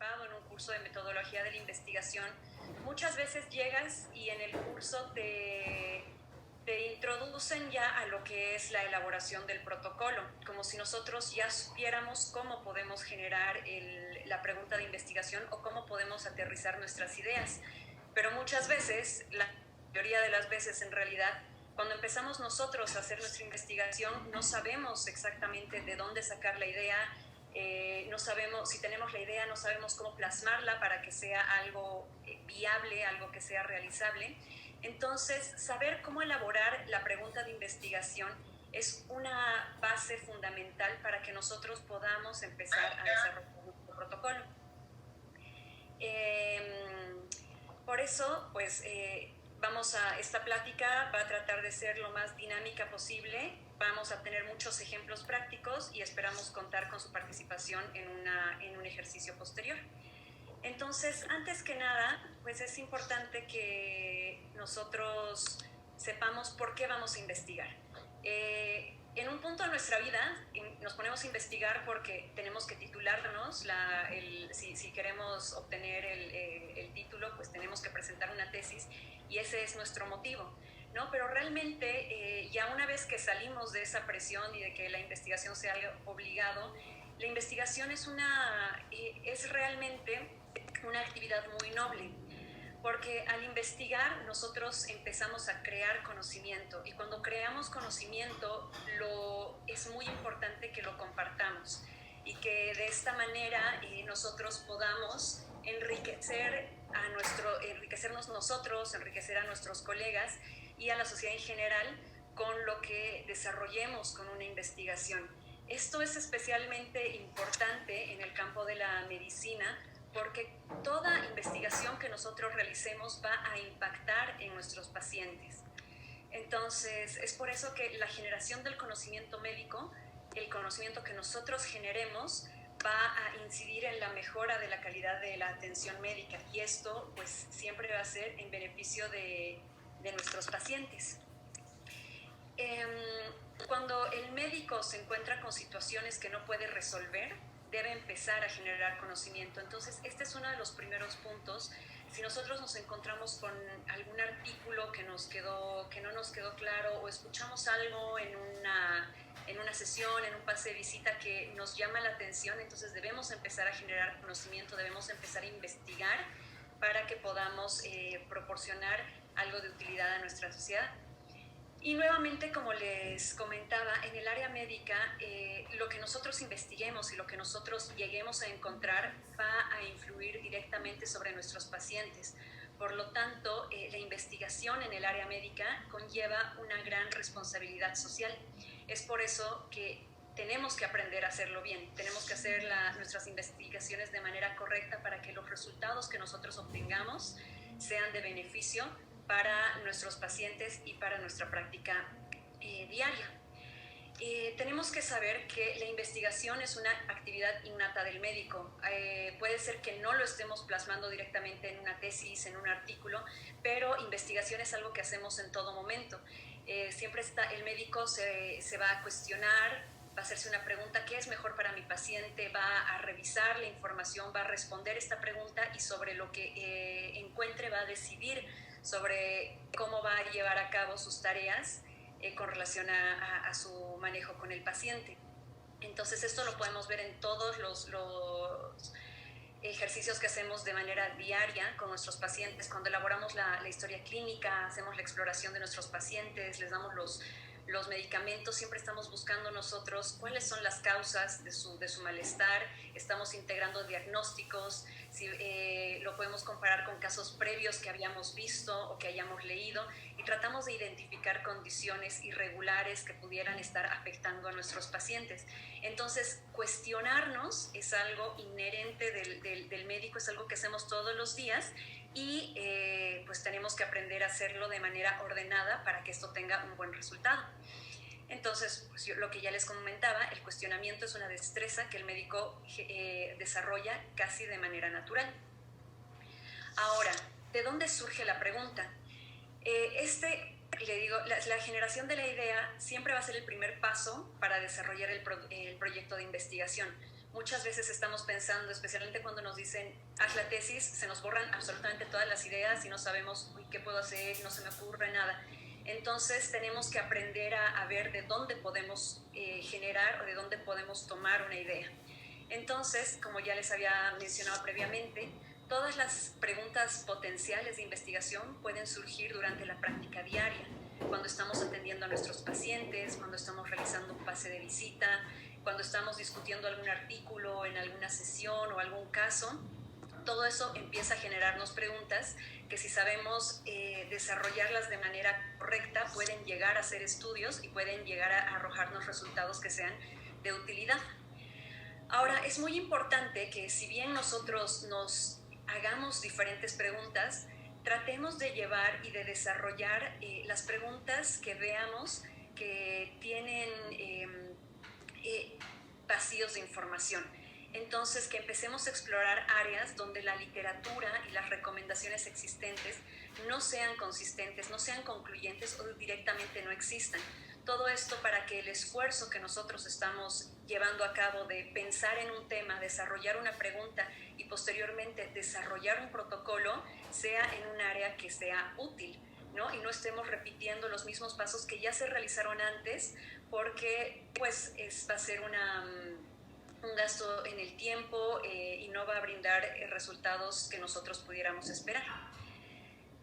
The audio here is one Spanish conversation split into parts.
participado en un curso de metodología de la investigación, muchas veces llegas y en el curso te introducen ya a lo que es la elaboración del protocolo, como si nosotros ya supiéramos cómo podemos generar la pregunta de investigación o cómo podemos aterrizar nuestras ideas. Pero muchas veces, la mayoría de las veces en realidad, cuando empezamos nosotros a hacer nuestra investigación, no sabemos exactamente de dónde sacar la idea, no sabemos, si tenemos la idea, no sabemos cómo plasmarla para que sea algo viable, algo que sea realizable. Entonces, saber cómo elaborar la pregunta de investigación es una base fundamental para que nosotros podamos empezar a desarrollar nuestro protocolo. Por eso, pues, esta plática va a tratar de ser lo más dinámica posible. Vamos a tener muchos ejemplos prácticos y esperamos contar con su participación en un ejercicio posterior. Entonces, antes que nada, pues es importante que nosotros sepamos por qué vamos a investigar. En un punto de nuestra vida nos ponemos a investigar porque tenemos que titularnos, si queremos obtener el título, pues tenemos que presentar una tesis y ese es nuestro motivo, ¿no? Pero realmente ya una vez que salimos de esa presión y de que la investigación sea obligado, la investigación es realmente una actividad muy noble, porque al investigar nosotros empezamos a crear conocimiento y cuando creamos conocimiento es muy importante que lo compartamos y que de esta manera nosotros podamos enriquecernos nosotros, enriquecer a nuestros colegas y a la sociedad en general con lo que desarrollemos con una investigación. Esto es especialmente importante en el campo de la medicina porque toda investigación que nosotros realicemos va a impactar en nuestros pacientes. Entonces, es por eso que la generación del conocimiento médico, el conocimiento que nosotros generemos, va a incidir en la mejora de la calidad de la atención médica y esto pues siempre va a ser en beneficio de nuestros pacientes. Cuando el médico se encuentra con situaciones que no puede resolver, debe empezar a generar conocimiento. Entonces, este es uno de los primeros puntos. Si nosotros nos encontramos con algún artículo que no nos quedó claro o escuchamos algo en una sesión, en un pase de visita que nos llama la atención, entonces debemos empezar a generar conocimiento, debemos empezar a investigar para que podamos proporcionar algo de utilidad a nuestra sociedad. Y nuevamente, como les comentaba, en el área médica, lo que nosotros investiguemos y lo que nosotros lleguemos a encontrar va a influir directamente sobre nuestros pacientes. Por lo tanto, la investigación en el área médica conlleva una gran responsabilidad social. Es por eso que tenemos que aprender a hacerlo bien, tenemos que hacer nuestras investigaciones de manera correcta para que los resultados que nosotros obtengamos sean de beneficio para nuestros pacientes y para nuestra práctica diaria. Tenemos que saber que la investigación es una actividad innata del médico. Puede ser que no lo estemos plasmando directamente en una tesis, en un artículo, pero investigación es algo que hacemos en todo momento. Siempre el médico se va a cuestionar, va a hacerse una pregunta: ¿qué es mejor para mi paciente? Va a revisar la información, va a responder esta pregunta y sobre lo que encuentre va a decidir sobre cómo va a llevar a cabo sus tareas con relación a su manejo con el paciente. Entonces esto lo podemos ver en todos los ejercicios que hacemos de manera diaria con nuestros pacientes. Cuando elaboramos la historia clínica, hacemos la exploración de nuestros pacientes, les damos los medicamentos, siempre estamos buscando nosotros cuáles son las causas de su malestar, estamos integrando diagnósticos, lo podemos comparar con casos previos que habíamos visto o que hayamos leído y tratamos de identificar condiciones irregulares que pudieran estar afectando a nuestros pacientes. Entonces, cuestionarnos es algo inherente del médico, es algo que hacemos todos los días y pues tenemos que aprender a hacerlo de manera ordenada para que esto tenga un buen resultado. Entonces, pues lo que ya les comentaba, el cuestionamiento es una destreza que el médico desarrolla casi de manera natural. Ahora, ¿de dónde surge la pregunta? Le digo, la generación de la idea siempre va a ser el primer paso para desarrollar el proyecto de investigación. Muchas veces estamos pensando, especialmente cuando nos dicen, haz la tesis, se nos borran absolutamente todas las ideas y no sabemos, uy, ¿qué puedo hacer? No se me ocurre nada. Entonces tenemos que aprender a ver de dónde podemos generar o de dónde podemos tomar una idea. Entonces, como ya les había mencionado previamente, todas las preguntas potenciales de investigación pueden surgir durante la práctica diaria, cuando estamos atendiendo a nuestros pacientes, cuando estamos realizando un pase de visita, cuando estamos discutiendo algún artículo en alguna sesión o algún caso. Todo eso empieza a generarnos preguntas que, si sabemos desarrollarlas de manera correcta, pueden llegar a ser estudios y pueden llegar a arrojarnos resultados que sean de utilidad. Ahora, es muy importante que, si bien nosotros nos hagamos diferentes preguntas, tratemos de llevar y de desarrollar las preguntas que veamos que tienen vacíos de información. Entonces, que empecemos a explorar áreas donde la literatura y las recomendaciones existentes no sean consistentes, no sean concluyentes o directamente no existan. Todo esto para que el esfuerzo que nosotros estamos llevando a cabo de pensar en un tema, desarrollar una pregunta y posteriormente desarrollar un protocolo sea en un área que sea útil, ¿no? Y no estemos repitiendo los mismos pasos que ya se realizaron antes, porque pues va a ser un gasto en el tiempo y no va a brindar resultados que nosotros pudiéramos esperar.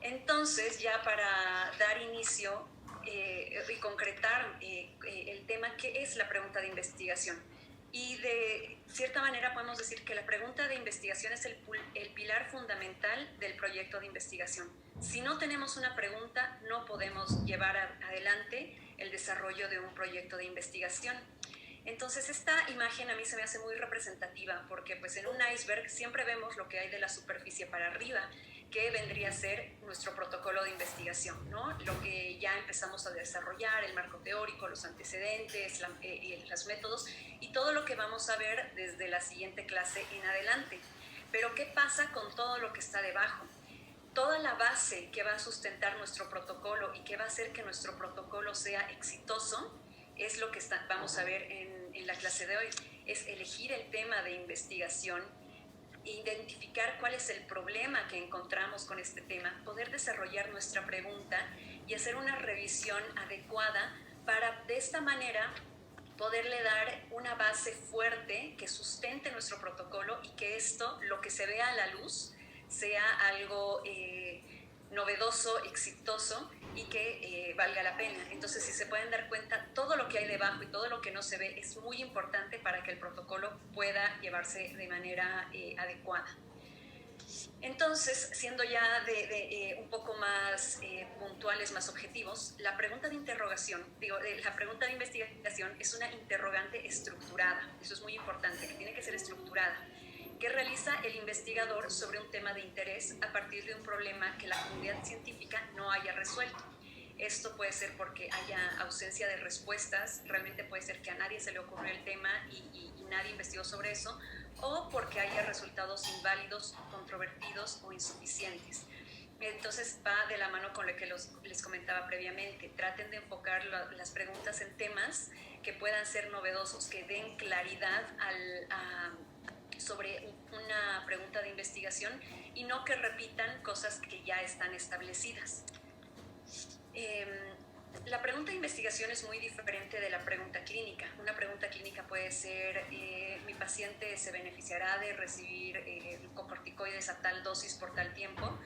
Entonces, ya para dar inicio y concretar el tema, ¿qué es la pregunta de investigación? Y de cierta manera podemos decir que la pregunta de investigación es el pilar fundamental del proyecto de investigación. Si no tenemos una pregunta, no podemos llevar adelante el desarrollo de un proyecto de investigación. Entonces, esta imagen a mí se me hace muy representativa, porque pues en un iceberg siempre vemos lo que hay de la superficie para arriba, que vendría a ser nuestro protocolo de investigación, ¿no? Lo que ya empezamos a desarrollar, el marco teórico, los antecedentes, los métodos y todo lo que vamos a ver desde la siguiente clase en adelante. Pero ¿qué pasa con todo lo que está debajo? Toda la base que va a sustentar nuestro protocolo y que va a hacer que nuestro protocolo sea exitoso es lo que vamos a ver en la clase de hoy. Es elegir el tema de investigación, identificar cuál es el problema que encontramos con este tema, poder desarrollar nuestra pregunta y hacer una revisión adecuada para, de esta manera, poderle dar una base fuerte que sustente nuestro protocolo y que esto, lo que se vea a la luz, sea algo novedoso, exitoso y que valga la pena. Entonces, si se pueden dar cuenta, todo lo que hay debajo y todo lo que no se ve es muy importante para que el protocolo pueda llevarse de manera adecuada. Entonces, siendo ya un poco más puntuales, más objetivos, la pregunta de interrogación, la pregunta de investigación es una interrogante estructurada. Eso es muy importante, que tiene que ser estructurada, que realiza el investigador sobre un tema de interés a partir de un problema que la comunidad científica no haya resuelto. Esto puede ser porque haya ausencia de respuestas, realmente puede ser que a nadie se le ocurrió el tema y nadie investigó sobre eso, o porque haya resultados inválidos, controvertidos o insuficientes. Entonces va de la mano con lo que les comentaba previamente. Traten de enfocar las preguntas en temas que puedan ser novedosos, que den claridad sobre una pregunta de investigación y no que repitan cosas que ya están establecidas. La pregunta de investigación es muy diferente de la pregunta clínica. Una pregunta clínica puede ser, mi paciente se beneficiará de recibir glucocorticoides a tal dosis por tal tiempo,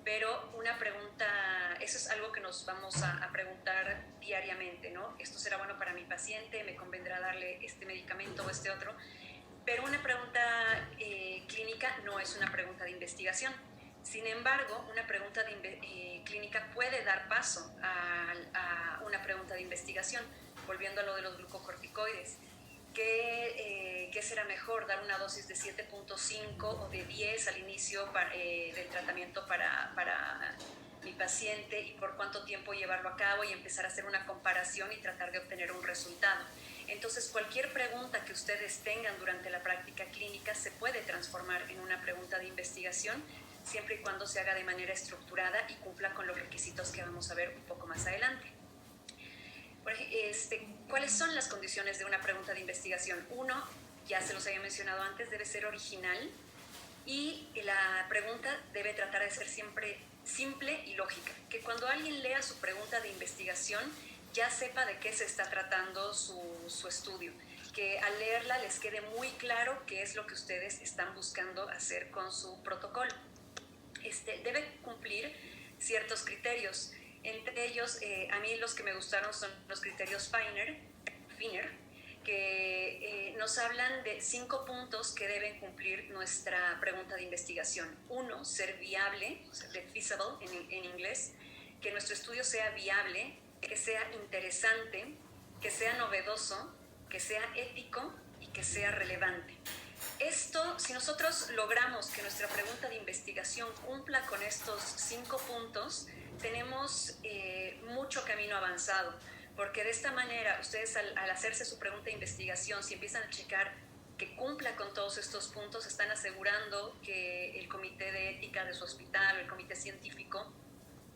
pero una pregunta, eso es algo que nos vamos a preguntar diariamente, ¿no? ¿Esto será bueno para mi paciente? ¿Me convendrá darle este medicamento o este otro? Pero una pregunta clínica no es una pregunta de investigación. Sin embargo, una pregunta clínica puede dar paso a una pregunta de investigación. Volviendo a lo de los glucocorticoides, ¿qué será mejor? ¿Dar una dosis de 7.5 o de 10 al inicio del tratamiento para mi paciente y por cuánto tiempo llevarlo a cabo y empezar a hacer una comparación y tratar de obtener un resultado? Entonces, cualquier pregunta que ustedes tengan durante la práctica clínica se puede transformar en una pregunta de investigación, siempre y cuando se haga de manera estructurada y cumpla con los requisitos que vamos a ver un poco más adelante. ¿Cuáles son las condiciones de una pregunta de investigación? Uno, ya se los había mencionado antes, debe ser original y la pregunta debe tratar de ser siempre simple y lógica. Que cuando alguien lea su pregunta de investigación ya sepa de qué se está tratando su estudio. Que al leerla les quede muy claro qué es lo que ustedes están buscando hacer con su protocolo. Debe cumplir ciertos criterios. Entre ellos, a mí los que me gustaron son los criterios Finer, que nos hablan de 5 puntos que deben cumplir nuestra pregunta de investigación. 1, ser viable, o sea, feasible en inglés, que nuestro estudio sea viable, que sea interesante, que sea novedoso, que sea ético y que sea relevante. Esto, si nosotros logramos que nuestra pregunta de investigación cumpla con estos 5 puntos, tenemos mucho camino avanzado, porque de esta manera ustedes al hacerse su pregunta de investigación, si empiezan a checar que cumpla con todos estos puntos, están asegurando que el comité de ética de su hospital o el comité científico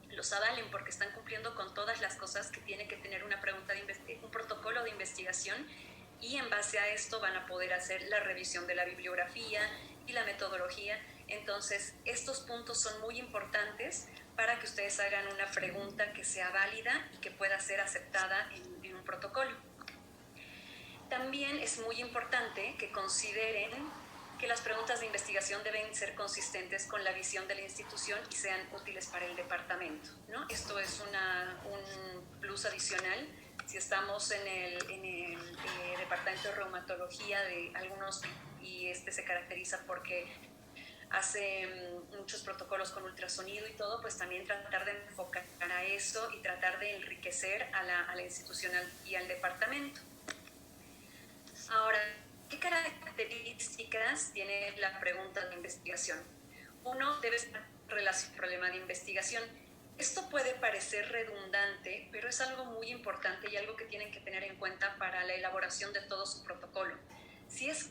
los avalen, porque están cumpliendo con todas las cosas que tiene que tener una pregunta un protocolo de investigación, y en base a esto van a poder hacer la revisión de la bibliografía y la metodología. Entonces, estos puntos son muy importantes para que ustedes hagan una pregunta que sea válida y que pueda ser aceptada en un protocolo. También es muy importante que consideren que las preguntas de investigación deben ser consistentes con la visión de la institución y sean útiles para el departamento, ¿no? Esto es un plus adicional. Si estamos en el departamento de reumatología de algunos, y se caracteriza porque hace muchos protocolos con ultrasonido y todo, pues también tratar de enfocar a eso y tratar de enriquecer a la institución y al departamento. Ahora, ¿qué características tiene la pregunta de investigación? 1, debe estar relacionado al problema de investigación. Esto puede parecer redundante, pero es algo muy importante y algo que tienen que tener en cuenta para la elaboración de todo su protocolo. Si es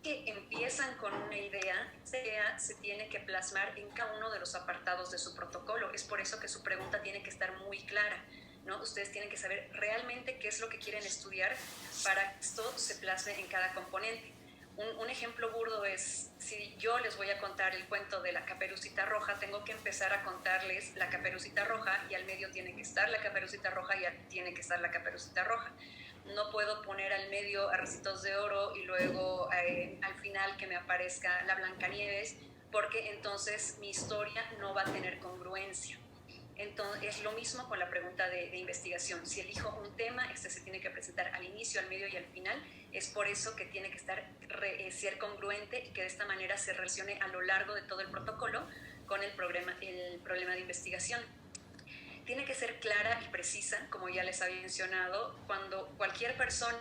que empiezan con una idea, esa idea se tiene que plasmar en cada uno de los apartados de su protocolo. Es por eso que su pregunta tiene que estar muy clara, ¿no? Ustedes tienen que saber realmente qué es lo que quieren estudiar para que esto se plasme en cada componente. Un ejemplo burdo es, si yo les voy a contar el cuento de la Caperucita Roja, tengo que empezar a contarles la Caperucita Roja, y al medio tiene que estar la Caperucita Roja y tiene que estar la Caperucita Roja. No puedo poner al medio a Ricitos de Oro y luego al final que me aparezca la Blancanieves, porque entonces mi historia no va a tener congruencia. Entonces, es lo mismo con la pregunta de investigación. Si elijo un tema, se tiene que presentar al inicio, al medio y al final. Es por eso que tiene que ser congruente y que de esta manera se relacione a lo largo de todo el protocolo con el problema de investigación. Tiene que ser clara y precisa, como ya les había mencionado. Cuando cualquier persona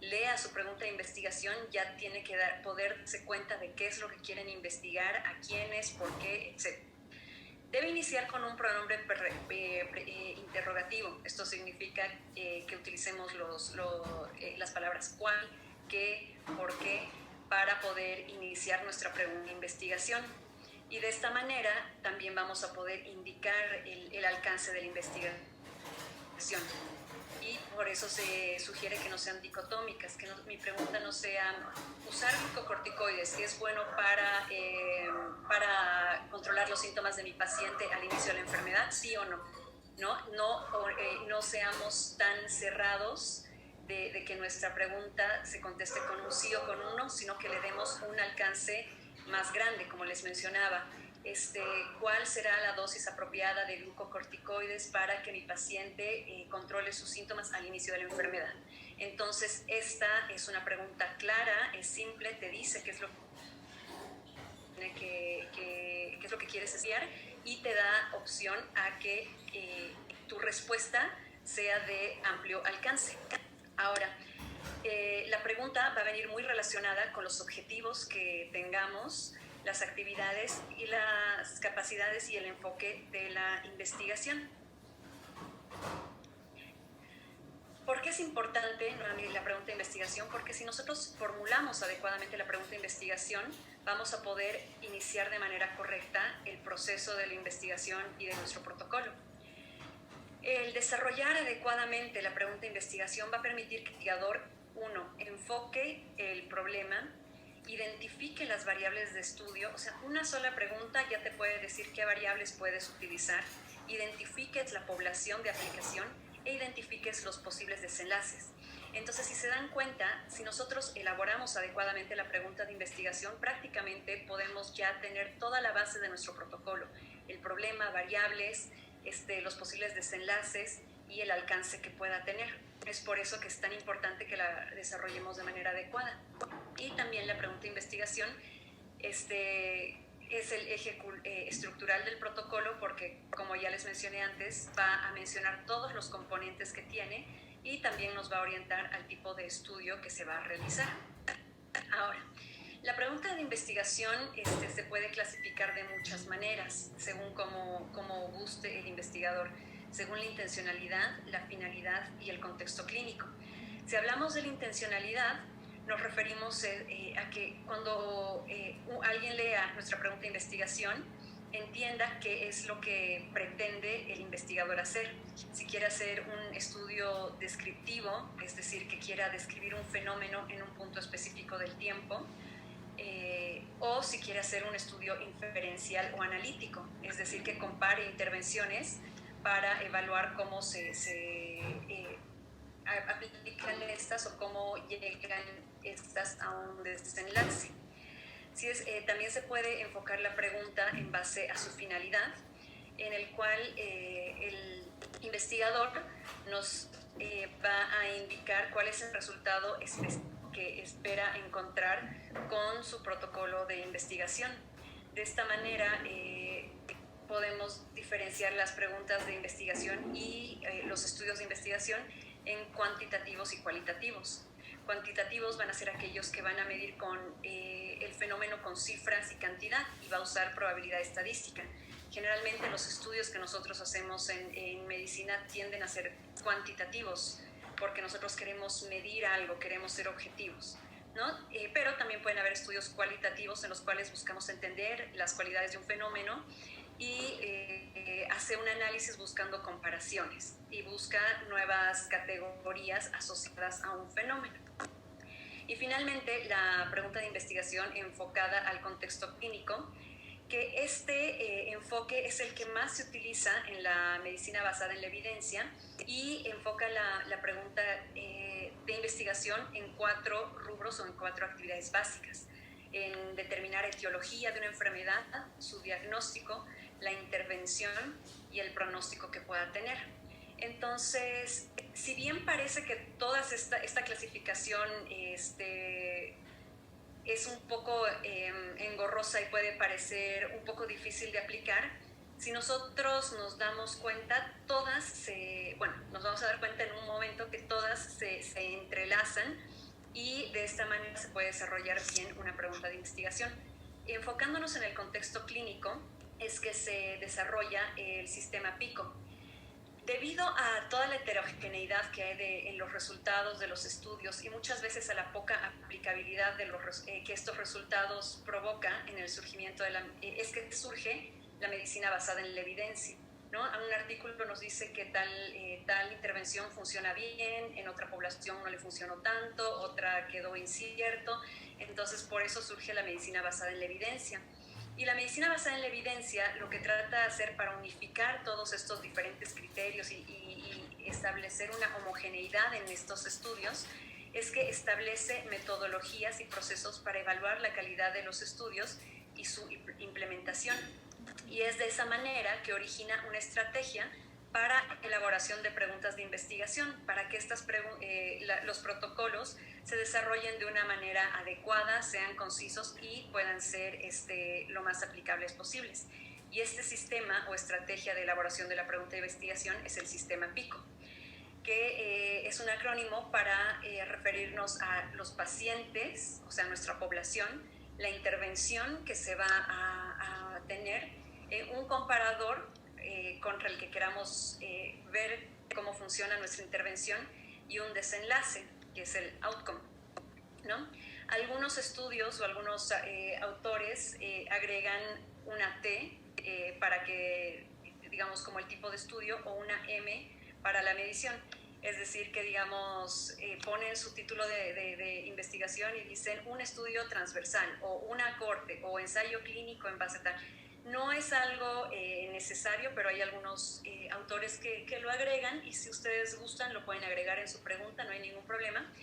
lea su pregunta de investigación, ya tiene que poder darse cuenta de qué es lo que quieren investigar, a quiénes, por qué, etc. Debe iniciar con un pronombre interrogativo. Esto significa que utilicemos las palabras cuál, qué, por qué, para poder iniciar nuestra pregunta de investigación. Y de esta manera también vamos a poder indicar el alcance de la investigación. Y por eso se sugiere que no sean dicotómicas, que mi pregunta no sea usar glucocorticoides, ¿es bueno para controlar los síntomas de mi paciente al inicio de la enfermedad? ¿Sí o no? No seamos tan cerrados de que nuestra pregunta se conteste con un sí o con un no, sino que le demos un alcance más grande, como les mencionaba. ¿Cuál será la dosis apropiada de glucocorticoides para que mi paciente controle sus síntomas al inicio de la enfermedad? Entonces, esta es una pregunta clara, es simple, te dice qué es lo que quieres estudiar y te da opción a que tu respuesta sea de amplio alcance. Ahora, la pregunta va a venir muy relacionada con los objetivos que tengamos, las actividades y las capacidades y el enfoque de la investigación. ¿Por qué es importante la pregunta de investigación? Porque si nosotros formulamos adecuadamente la pregunta de investigación, vamos a poder iniciar de manera correcta el proceso de la investigación y de nuestro protocolo. El desarrollar adecuadamente la pregunta de investigación va a permitir que el investigador uno, enfoque el problema, identifique las variables de estudio, o sea, una sola pregunta ya te puede decir qué variables puedes utilizar, identifiques la población de aplicación e identifiques los posibles desenlaces. Entonces, si se dan cuenta, si nosotros elaboramos adecuadamente la pregunta de investigación, prácticamente podemos ya tener toda la base de nuestro protocolo, el problema, variables, los posibles desenlaces y el alcance que pueda tener. Es por eso que es tan importante que la desarrollemos de manera adecuada. Y también la pregunta de investigación es el eje estructural del protocolo porque, como ya les mencioné antes, va a mencionar todos los componentes que tiene y también nos va a orientar al tipo de estudio que se va a realizar. Ahora, la pregunta de investigación se puede clasificar de muchas maneras, según cómo guste el investigador, según la intencionalidad, la finalidad y el contexto clínico. Si hablamos de la intencionalidad, nos referimos a que cuando alguien lea nuestra pregunta de investigación, entienda qué es lo que pretende el investigador hacer. Si quiere hacer un estudio descriptivo, es decir, que quiera describir un fenómeno en un punto específico del tiempo, o si quiere hacer un estudio inferencial o analítico, es decir, que compare intervenciones para evaluar cómo se aplican estas o cómo llegan estas a un desenlace. También se puede enfocar la pregunta en base a su finalidad, en el cual el investigador nos va a indicar cuál es el resultado que espera encontrar con su protocolo de investigación. De esta manera podemos diferenciar las preguntas de investigación y los estudios de investigación en cuantitativos y cualitativos. Cuantitativos van a ser aquellos que van a medir con el fenómeno con cifras y cantidad y va a usar probabilidad estadística. Generalmente los estudios que nosotros hacemos en medicina tienden a ser cuantitativos porque nosotros queremos medir algo, queremos ser objetivos, ¿no? Pero también pueden haber estudios cualitativos en los cuales buscamos entender las cualidades de un fenómeno y hace un análisis buscando comparaciones y busca nuevas categorías asociadas a un fenómeno. Y finalmente, la pregunta de investigación enfocada al contexto clínico, que este enfoque es el que más se utiliza en la medicina basada en la evidencia y enfoca la pregunta de investigación en 4 rubros o en 4 actividades básicas: en determinar etiología de una enfermedad, su diagnóstico, la intervención y el pronóstico que pueda tener. Entonces, si bien parece que toda esta clasificación es un poco engorrosa y puede parecer un poco difícil de aplicar, si nosotros nos damos cuenta, nos vamos a dar cuenta en un momento que todas se entrelazan y de esta manera se puede desarrollar bien una pregunta de investigación. Enfocándonos en el contexto clínico, es que se desarrolla el sistema PICO. Debido a toda la heterogeneidad que hay en los resultados de los estudios y muchas veces a la poca aplicabilidad que estos resultados provoca en el surgimiento es que surge la medicina basada en la evidencia, ¿no? Un artículo nos dice que tal intervención funciona bien, en otra población no le funcionó tanto, otra quedó incierto, entonces por eso surge la medicina basada en la evidencia. Y la medicina basada en la evidencia lo que trata de hacer para unificar todos estos diferentes criterios y establecer una homogeneidad en estos estudios es que establece metodologías y procesos para evaluar la calidad de los estudios y su implementación. Y es de esa manera que origina una estrategia para elaboración de preguntas de investigación, para que los protocolos se desarrollen de una manera adecuada, sean concisos y puedan ser lo más aplicables posibles. Y este sistema o estrategia de elaboración de la pregunta de investigación es el sistema PICO, que es un acrónimo para referirnos a los pacientes, o sea, nuestra población, la intervención que se va a tener, un comparador contra el que queramos ver cómo funciona nuestra intervención y un desenlace, que es el outcome, ¿no? Algunos estudios o algunos autores agregan una T para que, digamos, como el tipo de estudio, o una M para la medición. Es decir, que digamos, ponen su título de investigación y dicen un estudio transversal o una corte o ensayo clínico en base a tal. No es algo necesario, pero hay algunos autores que lo agregan, y si ustedes gustan lo pueden agregar en su pregunta, no hay ningún problema.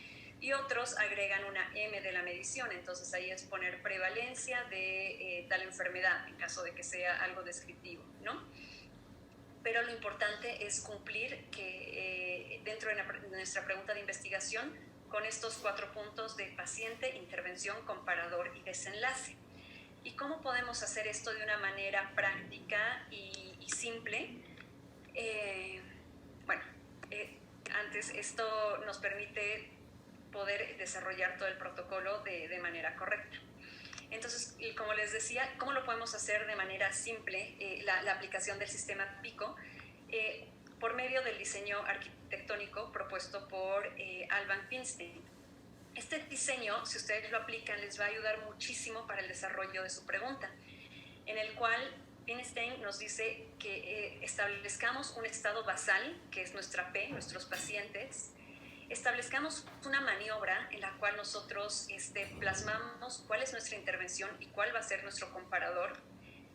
Y otros agregan una M de la medición, entonces ahí es poner prevalencia de tal enfermedad, en caso de que sea algo descriptivo, ¿no? Pero lo importante es cumplir que dentro de nuestra pregunta de investigación con estos 4 puntos de paciente, intervención, comparador y desenlace. ¿Y cómo podemos hacer esto de una manera práctica y simple? Antes esto nos permite poder desarrollar todo el protocolo de manera correcta. Entonces, como les decía, ¿cómo lo podemos hacer de manera simple? La aplicación del sistema PICO, por medio del diseño arquitectónico propuesto por Alban Finstein. Este diseño, si ustedes lo aplican, les va a ayudar muchísimo para el desarrollo de su pregunta, en el cual Finstein nos dice que establezcamos un estado basal, que es nuestra P, nuestros pacientes, establezcamos una maniobra en la cual nosotros plasmamos cuál es nuestra intervención y cuál va a ser nuestro comparador,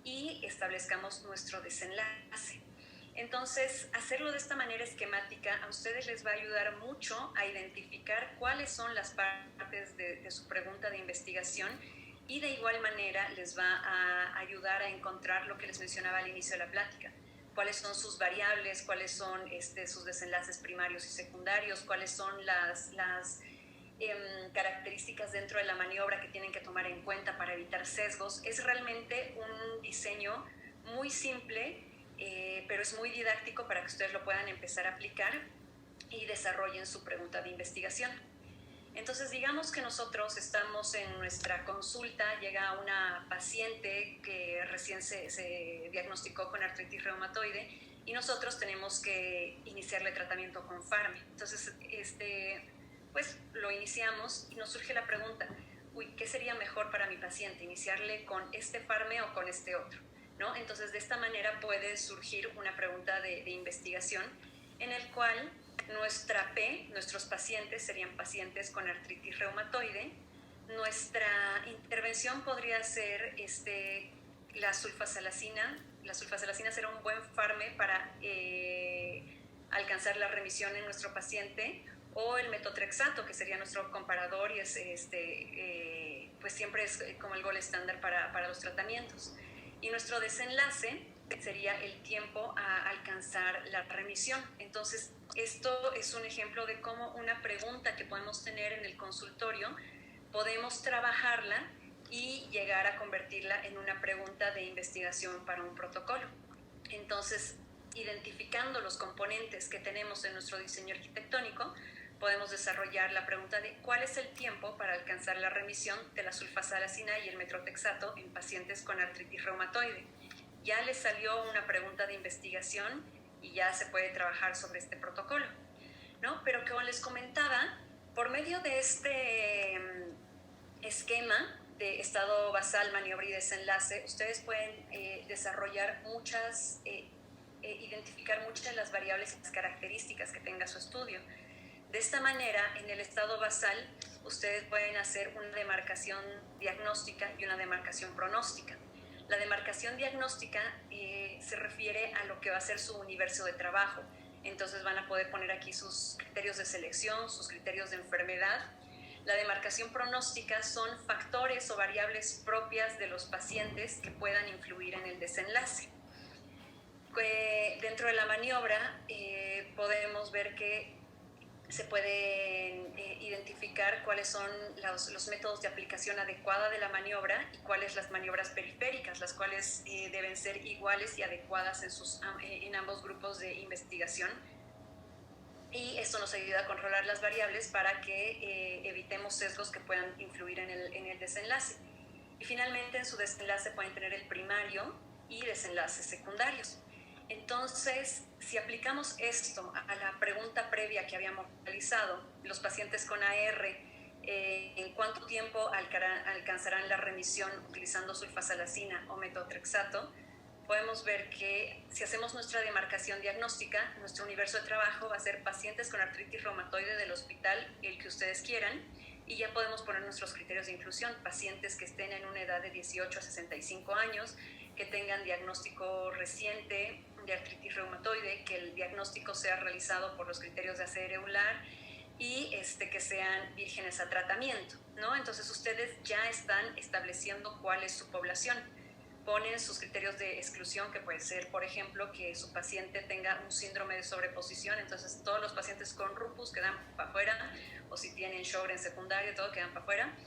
y establezcamos nuestro desenlace. Entonces, hacerlo de esta manera esquemática a ustedes les va a ayudar mucho a identificar cuáles son las partes de su pregunta de investigación, y de igual manera les va a ayudar a encontrar lo que les mencionaba al inicio de la plática. Cuáles son sus variables, cuáles son sus desenlaces primarios y secundarios, cuáles son las características dentro de la maniobra que tienen que tomar en cuenta para evitar sesgos. Es realmente un diseño muy simple, pero es muy didáctico para que ustedes lo puedan empezar a aplicar y desarrollen su pregunta de investigación. Entonces, digamos que nosotros estamos en nuestra consulta, llega una paciente que recién se diagnosticó con artritis reumatoide, y nosotros tenemos que iniciarle tratamiento con Farme. Entonces, pues lo iniciamos y nos surge la pregunta, ¿qué sería mejor para mi paciente? ¿Iniciarle con este Farme o con este otro? ¿No? Entonces, de esta manera puede surgir una pregunta de investigación en el cual nuestra P, nuestros pacientes serían pacientes con artritis reumatoide. Nuestra intervención podría ser la sulfasalacina. La sulfasalacina será un buen Farme para alcanzar la remisión en nuestro paciente, o el metotrexato, que sería nuestro comparador y es pues siempre es como el gold estándar para los tratamientos. Y nuestro desenlace sería el tiempo a alcanzar la remisión. Entonces, esto es un ejemplo de cómo una pregunta que podemos tener en el consultorio podemos trabajarla y llegar a convertirla en una pregunta de investigación para un protocolo. Entonces, identificando los componentes que tenemos en nuestro diseño arquitectónico, podemos desarrollar la pregunta de cuál es el tiempo para alcanzar la remisión de la sulfasalacina y el metotrexato en pacientes con artritis reumatoide. Ya les salió una pregunta de investigación y ya se puede trabajar sobre este protocolo, ¿no? Pero como les comentaba, por medio de este esquema de estado basal, maniobra y desenlace, ustedes pueden desarrollar identificar muchas de las variables y las características que tenga su estudio. De esta manera, en el estado basal, ustedes pueden hacer una demarcación diagnóstica y una demarcación pronóstica. La demarcación diagnóstica se refiere a lo que va a ser su universo de trabajo. Entonces van a poder poner aquí sus criterios de selección, sus criterios de enfermedad. La demarcación pronóstica son factores o variables propias de los pacientes que puedan influir en el desenlace. Dentro de la maniobra podemos ver que se pueden identificar cuáles son los métodos de aplicación adecuada de la maniobra y cuáles las maniobras periféricas, las cuales deben ser iguales y adecuadas en ambos grupos de investigación. Y esto nos ayuda a controlar las variables para que evitemos sesgos que puedan influir en el desenlace. Y finalmente, en su desenlace pueden tener el primario y desenlaces secundarios. Entonces, si aplicamos esto a la pregunta previa que habíamos realizado, los pacientes con AR, ¿en cuánto tiempo alcanzarán la remisión utilizando sulfasalacina o metotrexato? podemos ver que si hacemos nuestra demarcación diagnóstica, nuestro universo de trabajo va a ser pacientes con artritis reumatoide del hospital, el que ustedes quieran, y ya podemos poner nuestros criterios de inclusión, pacientes que estén en una edad de 18 a 65 años, que tengan diagnóstico reciente de artritis reumatoide, que el diagnóstico sea realizado por los criterios de ACR EULAR y que sean vírgenes a tratamiento, ¿no? Entonces ustedes ya están estableciendo cuál es su población. Ponen sus criterios de exclusión, que puede ser, por ejemplo, que su paciente tenga un síndrome de sobreposición, entonces todos los pacientes con lupus quedan para afuera, o si tienen Sjögren secundario, todo quedan para afuera.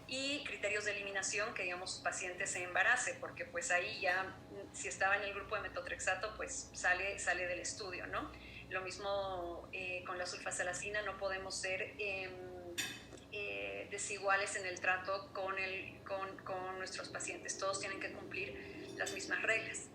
Y criterios de eliminación, que digamos su paciente se embarace, porque pues ahí ya, si estaba en el grupo de metotrexato, pues sale del estudio, ¿no? Lo mismo con la sulfasalacina, no podemos ser desiguales en el trato con nuestros pacientes. Todos tienen que cumplir las mismas reglas.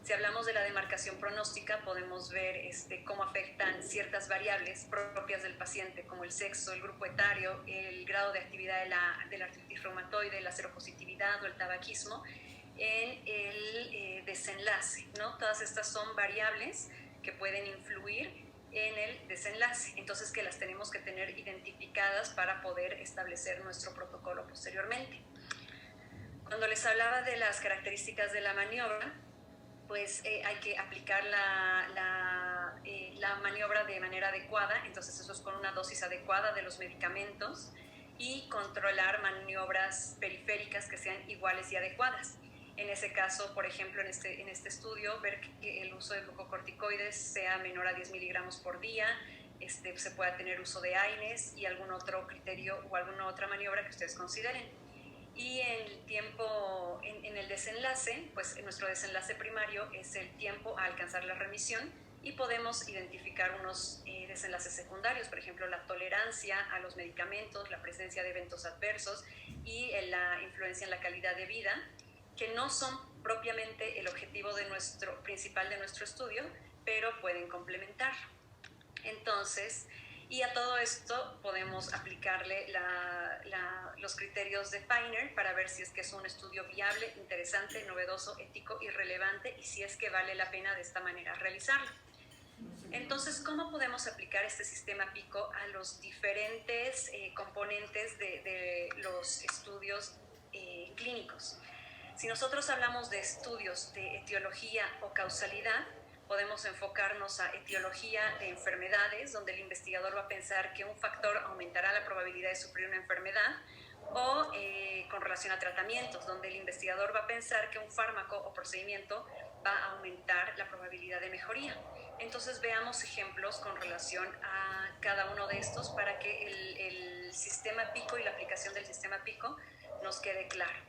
Si hablamos de la demarcación pronóstica, podemos ver cómo afectan ciertas variables propias del paciente, como el sexo, el grupo etario, el grado de actividad de la artritis reumatoide, la seropositividad o el tabaquismo, en el desenlace, ¿no? Todas estas son variables que pueden influir en el desenlace, entonces que las tenemos que tener identificadas para poder establecer nuestro protocolo posteriormente. Cuando les hablaba de las características de la maniobra, pues hay que aplicar la maniobra de manera adecuada, entonces eso es con una dosis adecuada de los medicamentos, y controlar maniobras periféricas que sean iguales y adecuadas. En ese caso, por ejemplo, en este estudio, ver que el uso de glucocorticoides sea menor a 10 miligramos por día, se pueda tener uso de AINES y algún otro criterio o alguna otra maniobra que ustedes consideren. Y el tiempo, en el desenlace, pues nuestro desenlace primario es el tiempo a alcanzar la remisión, y podemos identificar unos desenlaces secundarios, por ejemplo, la tolerancia a los medicamentos, la presencia de eventos adversos y la influencia en la calidad de vida, que no son propiamente el objetivo principal de nuestro estudio, pero pueden complementar. Entonces, y a todo esto podemos aplicarle los criterios de Feiner para ver si es que es un estudio viable, interesante, novedoso, ético y relevante, y si es que vale la pena de esta manera realizarlo. Entonces, ¿cómo podemos aplicar este sistema PICO a los diferentes componentes de los estudios clínicos? Si nosotros hablamos de estudios de etiología o causalidad, podemos enfocarnos a etiología de enfermedades, donde el investigador va a pensar que un factor aumentará la probabilidad de sufrir una enfermedad, o con relación a tratamientos, donde el investigador va a pensar que un fármaco o procedimiento va a aumentar la probabilidad de mejoría. Entonces veamos ejemplos con relación a cada uno de estos para que el sistema PICO y la aplicación del sistema PICO nos quede claro.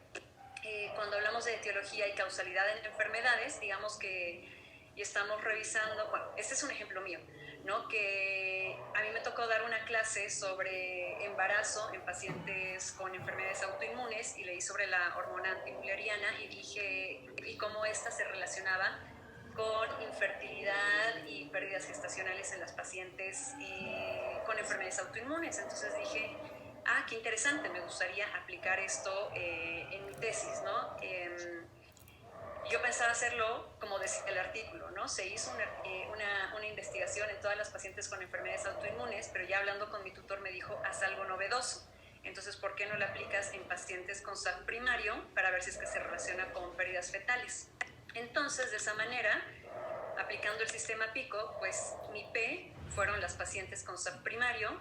Cuando hablamos de etiología y causalidad en enfermedades, digamos que y estamos revisando, bueno, este es un ejemplo mío, ¿no? Que a mí me tocó dar una clase sobre embarazo en pacientes con enfermedades autoinmunes, y leí sobre la hormona antimülleriana y cómo esta se relacionaba con infertilidad y pérdidas gestacionales en las pacientes con enfermedades autoinmunes. Entonces dije, qué interesante, me gustaría aplicar esto en mi tesis, ¿no? Yo pensaba hacerlo como decía el artículo, ¿no? Se hizo una investigación en todas las pacientes con enfermedades autoinmunes, pero ya hablando con mi tutor me dijo, haz algo novedoso. Entonces, ¿por qué no lo aplicas en pacientes con SAP primario para ver si es que se relaciona con pérdidas fetales? Entonces, de esa manera, aplicando el sistema PICO, pues mi P fueron las pacientes con SAP primario.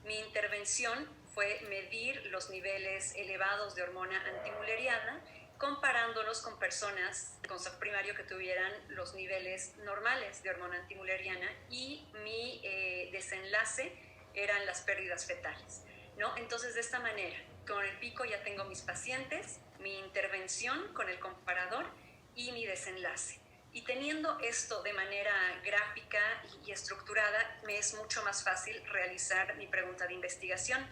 Mi intervención fue medir los niveles elevados de hormona antimülleriana, comparándolos con personas con SAP primario que tuvieran los niveles normales de hormona antimülleriana, y mi desenlace eran las pérdidas fetales, ¿no? Entonces, de esta manera, con el PICO ya tengo mis pacientes, mi intervención con el comparador y mi desenlace. Y teniendo esto de manera gráfica y estructurada, me es mucho más fácil realizar mi pregunta de investigación,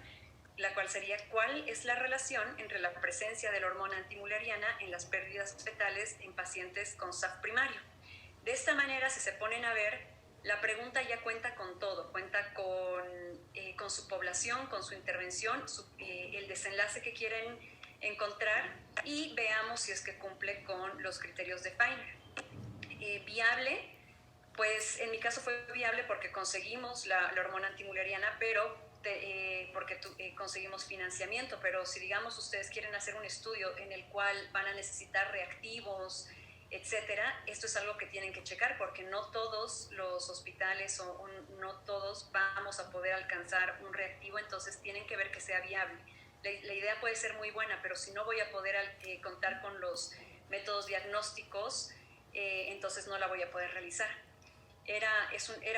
la cual sería: ¿cuál es la relación entre la presencia de la hormona antimülleriana en las pérdidas fetales en pacientes con SAF primario? De esta manera, si se ponen a ver, la pregunta ya cuenta con todo, cuenta con su población, con su intervención, el desenlace que quieren encontrar, y veamos si es que cumple con los criterios de Feiner. Viable, pues en mi caso fue viable porque conseguimos la hormona antimuleriana, pero porque conseguimos financiamiento. Pero si, digamos, ustedes quieren hacer un estudio en el cual van a necesitar reactivos, etcétera, esto es algo que tienen que checar, porque no todos los hospitales o no todos vamos a poder alcanzar un reactivo. Entonces tienen que ver que sea viable. La idea puede ser muy buena, pero si no voy a poder contar con los métodos diagnósticos, entonces no la voy a poder realizar. Era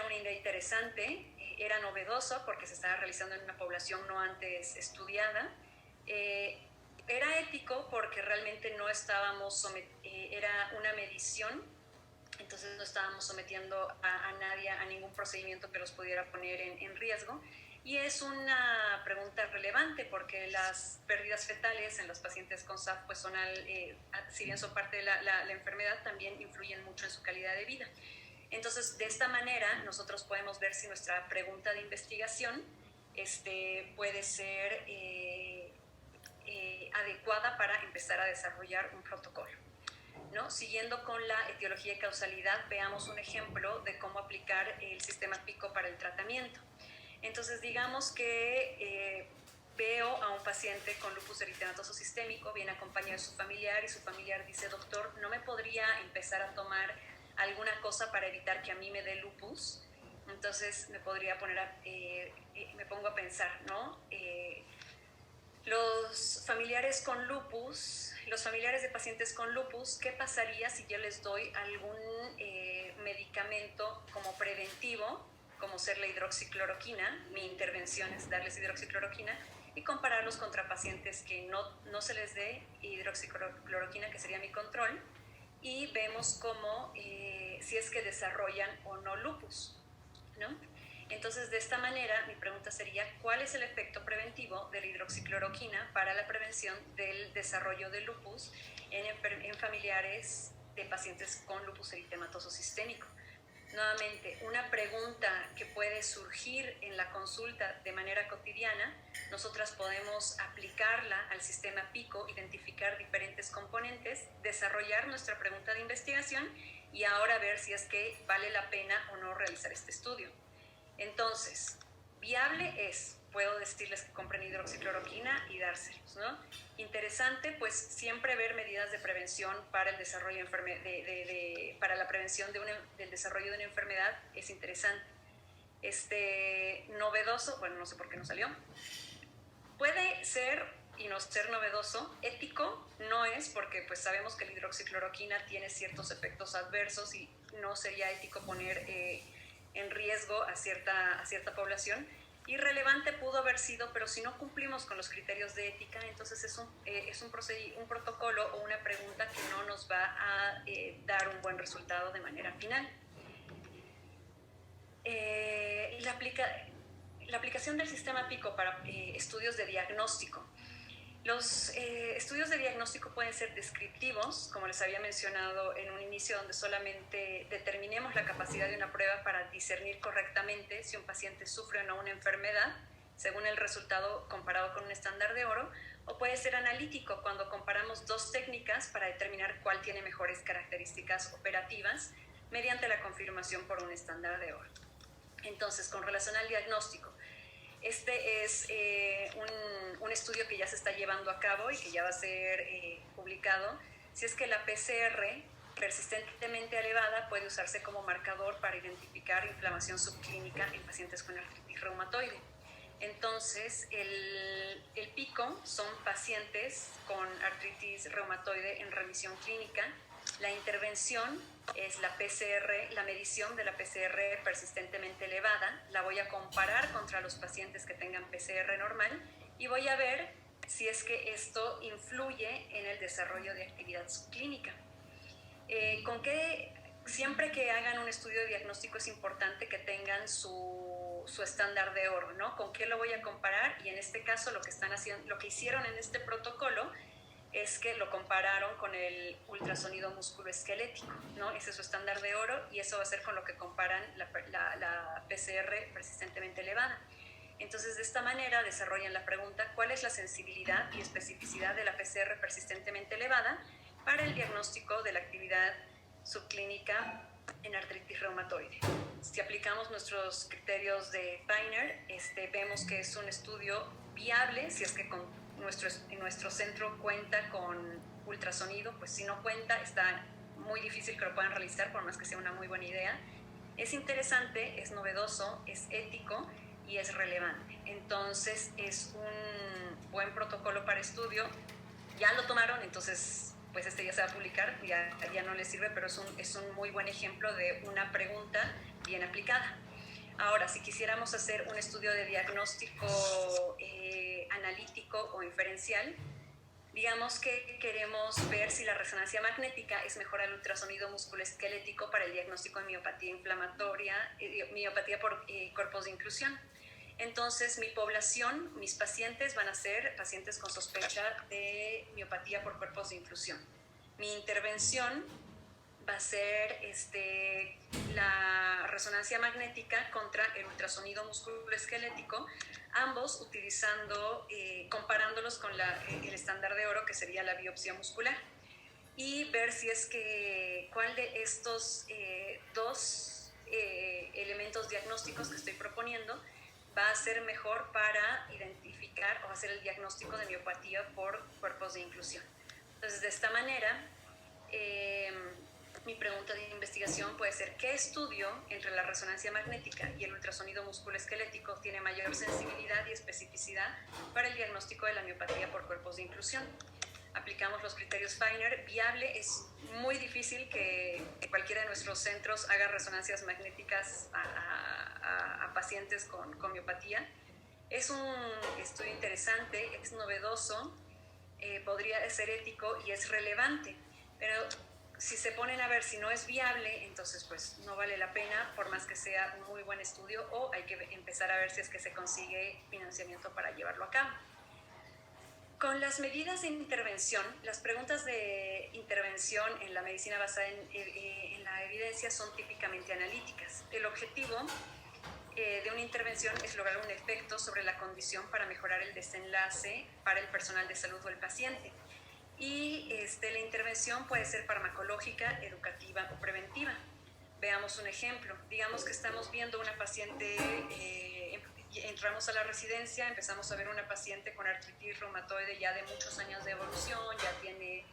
una idea interesante, era novedoso porque se estaba realizando en una población no antes estudiada. Era ético porque realmente no estábamos era una medición, entonces no estábamos sometiendo a nadie a ningún procedimiento que los pudiera poner en riesgo. Y es una pregunta relevante porque las pérdidas fetales en los pacientes con SAF, pues son si bien son parte de la enfermedad, también influyen mucho en su calidad de vida. Entonces, de esta manera, nosotros podemos ver si nuestra pregunta de investigación puede ser adecuada para empezar a desarrollar un protocolo, ¿no? Siguiendo con la etiología y causalidad, veamos un ejemplo de cómo aplicar el sistema PICO para el tratamiento. Entonces, digamos que veo a un paciente con lupus eritematoso sistémico, viene acompañado de su familiar, y su familiar dice: doctor, ¿no me podría empezar a tomar alguna cosa para evitar que a mí me dé lupus? Entonces me pongo a pensar, ¿no? Los familiares de pacientes con lupus, ¿qué pasaría si yo les doy algún medicamento como preventivo, como ser la hidroxicloroquina? Mi intervención es darles hidroxicloroquina y compararlos contra pacientes que no se les dé hidroxicloroquina, que sería mi control, y vemos cómo, si es que desarrollan o no lupus, ¿no? Entonces, de esta manera, mi pregunta sería: ¿cuál es el efecto preventivo de la hidroxicloroquina para la prevención del desarrollo de lupus en familiares de pacientes con lupus eritematoso sistémico? Nuevamente, una pregunta que puede surgir en la consulta de manera cotidiana. Nosotras podemos aplicarla al sistema PICO, identificar diferentes componentes, desarrollar nuestra pregunta de investigación y ahora ver si es que vale la pena o no realizar este estudio. Entonces, viable es, puedo decirles que compren hidroxicloroquina y dárselos, ¿no? Interesante, pues siempre ver medidas de prevención para el desarrollo para la prevención del desarrollo de una enfermedad es interesante. Novedoso, bueno, no sé por qué no salió. Puede ser y no ser novedoso. Ético no es, porque pues sabemos que la hidroxicloroquina tiene ciertos efectos adversos y no sería ético poner en riesgo a cierta población. Irrelevante pudo haber sido, pero si no cumplimos con los criterios de ética, entonces es un protocolo o una pregunta que no nos va a dar un buen resultado de manera final. La aplicación del sistema PICO para estudios de diagnóstico. Los estudios de diagnóstico pueden ser descriptivos, como les había mencionado en un inicio, donde solamente determinemos la capacidad de una prueba para discernir correctamente si un paciente sufre o no una enfermedad, según el resultado comparado con un estándar de oro. O puede ser analítico, cuando comparamos dos técnicas para determinar cuál tiene mejores características operativas mediante la confirmación por un estándar de oro. Entonces, con relación al diagnóstico, este es un estudio que ya se está llevando a cabo y que ya va a ser publicado. Si es que la PCR persistentemente elevada puede usarse como marcador para identificar inflamación subclínica en pacientes con artritis reumatoide. Entonces, el PICO son pacientes con artritis reumatoide en remisión clínica. La intervención es la PCR, la medición de la PCR persistentemente elevada. La voy a comparar contra los pacientes que tengan PCR normal y voy a ver si es que esto influye en el desarrollo de actividad subclínica. Siempre que hagan un estudio de diagnóstico es importante que tengan su estándar de oro, ¿no? ¿Con qué lo voy a comparar? Y en este caso lo que hicieron en este protocolo es que lo compararon con el ultrasonido musculoesquelético, ¿no? Ese es su estándar de oro y eso va a ser con lo que comparan la PCR persistentemente elevada. Entonces, de esta manera desarrollan la pregunta: ¿cuál es la sensibilidad y especificidad de la PCR persistentemente elevada para el diagnóstico de la actividad subclínica en artritis reumatoide. Si aplicamos nuestros criterios de Feiner, vemos que es un estudio viable si es que nuestro centro cuenta con ultrasonido. Pues si no cuenta, está muy difícil que lo puedan realizar, por más que sea una muy buena idea. Es interesante, es novedoso, es ético y es relevante. Entonces es un buen protocolo para estudio. Ya lo tomaron, entonces pues ya se va a publicar, ya no les sirve, pero es un muy buen ejemplo de una pregunta bien aplicada. Ahora, si quisiéramos hacer un estudio de diagnóstico analítico o inferencial, digamos que queremos ver si la resonancia magnética es mejor al ultrasonido musculoesquelético para el diagnóstico de miopatía inflamatoria, miopatía por cuerpos de inclusión. Entonces, mi población, mis pacientes van a ser pacientes con sospecha de miopatía por cuerpos de inclusión. Mi intervención va a ser la resonancia magnética contra el ultrasonido musculoesquelético, ambos utilizando, comparándolos con el estándar de oro, que sería la biopsia muscular, y ver si es que cuál de estos dos elementos diagnósticos que estoy proponiendo va a ser mejor para identificar o hacer el diagnóstico de miopatía por cuerpos de inclusión. Entonces, de esta manera, mi pregunta de investigación puede ser: ¿qué estudio entre la resonancia magnética y el ultrasonido musculoesquelético tiene mayor sensibilidad y especificidad para el diagnóstico de la miopatía por cuerpos de inclusión? Aplicamos los criterios Feiner. Viable, es muy difícil que cualquiera de nuestros centros haga resonancias magnéticas a pacientes con miopatía. Es un estudio interesante, es novedoso, podría ser ético y es relevante, pero si se ponen a ver si no es viable, entonces pues no vale la pena, por más que sea un muy buen estudio, o hay que empezar a ver si es que se consigue financiamiento para llevarlo a cabo. Con las medidas de intervención, las preguntas de intervención en la medicina basada en la evidencia son típicamente analíticas. El objetivo de una intervención es lograr un efecto sobre la condición para mejorar el desenlace para el personal de salud o el paciente. Y la intervención puede ser farmacológica, educativa o preventiva. Veamos un ejemplo. Digamos que estamos viendo una paciente, entramos a la residencia, empezamos a ver una paciente con artritis reumatoide ya de muchos años de evolución, ya tiene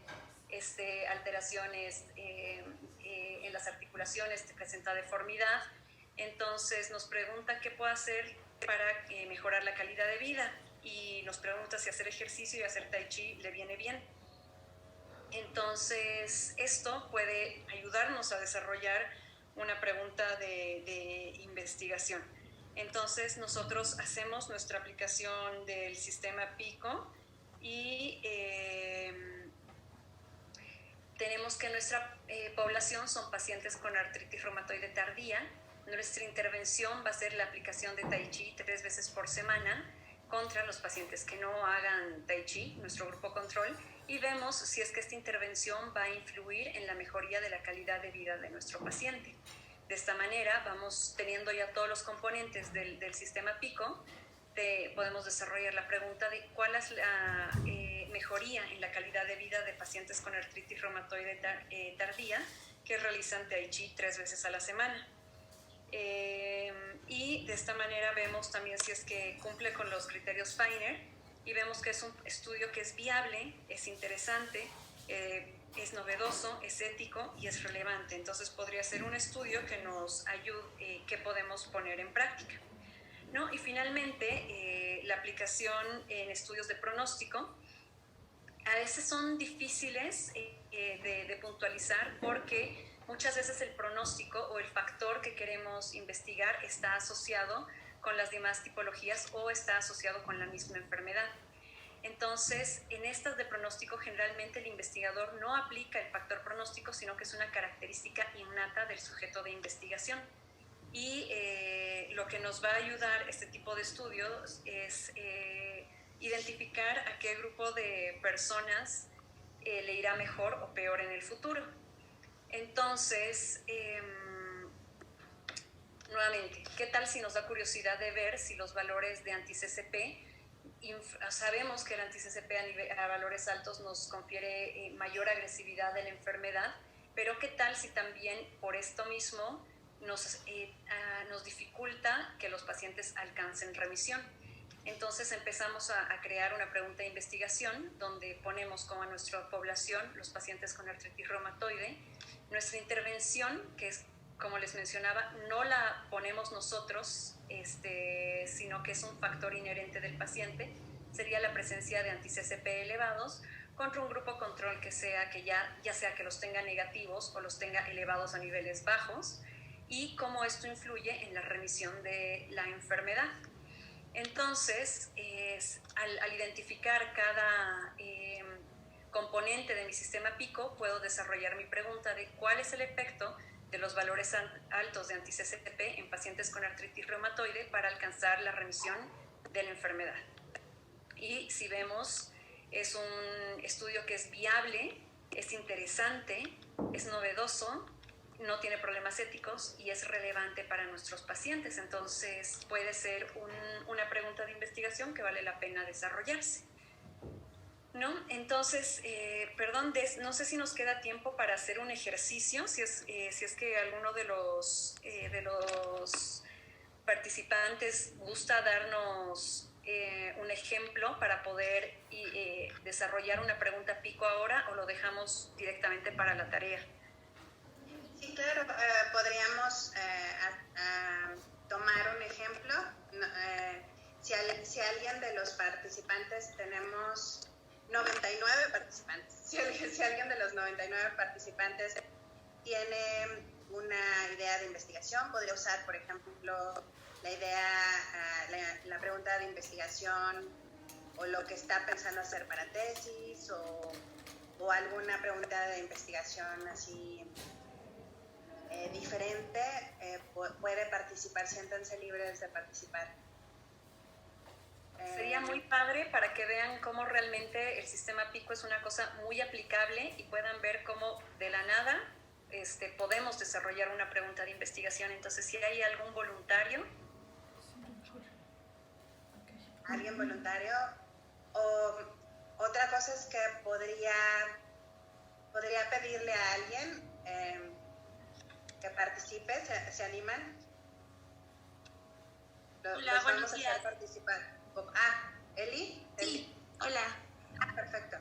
alteraciones en las articulaciones, presenta deformidad. Entonces nos pregunta qué puede hacer para mejorar la calidad de vida, y nos pregunta si hacer ejercicio y hacer tai chi le viene bien. Entonces esto puede ayudarnos a desarrollar una pregunta de investigación. Entonces nosotros hacemos nuestra aplicación del sistema PICO y tenemos que nuestra población son pacientes con artritis reumatoide tardía. Nuestra intervención va a ser la aplicación de Tai Chi 3 veces por semana contra los pacientes que no hagan Tai Chi, nuestro grupo control, y vemos si es que esta intervención va a influir en la mejoría de la calidad de vida de nuestro paciente. De esta manera vamos teniendo ya todos los componentes del sistema PICO. Podemos desarrollar la pregunta de cuál es la mejoría en la calidad de vida de pacientes con artritis reumatoide tardía que realizan Tai Chi 3 veces a la semana. Y de esta manera vemos también si es que cumple con los criterios Feiner, y vemos que es un estudio que es viable, es interesante, es novedoso, es ético y es relevante. Entonces podría ser un estudio que nos ayude, que podemos poner en práctica, ¿no? Y finalmente, la aplicación en estudios de pronóstico a veces son difíciles de puntualizar, porque muchas veces el pronóstico o el factor que queremos investigar está asociado con las demás tipologías o está asociado con la misma enfermedad. Entonces, en estas de pronóstico, generalmente el investigador no aplica el factor pronóstico, sino que es una característica innata del sujeto de investigación. Y lo que nos va a ayudar este tipo de estudios es identificar a qué grupo de personas le irá mejor o peor en el futuro. Entonces, nuevamente, ¿qué tal si nos da curiosidad de ver si los valores de anti-CCP, sabemos que el anti-CCP a valores altos nos confiere mayor agresividad de la enfermedad, pero ¿qué tal si también por esto mismo nos dificulta que los pacientes alcancen remisión? Entonces empezamos a crear una pregunta de investigación donde ponemos como a nuestra población los pacientes con artritis reumatoide. Nuestra intervención, que es, como les mencionaba, no la ponemos nosotros, sino que es un factor inherente del paciente, sería la presencia de anti-CCP elevados contra un grupo control que sea que ya sea que los tenga negativos o los tenga elevados a niveles bajos, y cómo esto influye en la remisión de la enfermedad. Entonces, al identificar cada componente de mi sistema PICO, puedo desarrollar mi pregunta de cuál es el efecto de los valores altos de anti-CCP en pacientes con artritis reumatoide para alcanzar la remisión de la enfermedad. Y si vemos, es un estudio que es viable, es interesante, es novedoso, no tiene problemas éticos y es relevante para nuestros pacientes. Entonces puede ser una pregunta de investigación que vale la pena desarrollarse, ¿no? Entonces, perdón, no sé si nos queda tiempo para hacer un ejercicio, si es que alguno de los participantes gusta darnos un ejemplo para poder desarrollar una pregunta PICO ahora, o lo dejamos directamente para la tarea. Sí, claro, podríamos tomar un ejemplo. Si alguien de los participantes, tenemos 99 participantes, si alguien de los 99 participantes tiene una idea de investigación, podría usar, por ejemplo, la pregunta de investigación o lo que está pensando hacer para tesis o alguna pregunta de investigación así diferente, puede participar, siéntanse libres de participar. Sería muy padre para que vean cómo realmente el sistema PICO es una cosa muy aplicable y puedan ver cómo de la nada podemos desarrollar una pregunta de investigación. Entonces, si hay algún voluntario. ¿Alguien voluntario? O otra cosa es que podría pedirle a alguien que participe. ¿Se animan? Los vamos a hacer participar. ¿Eli? Sí, Eli. Hola. Perfecto.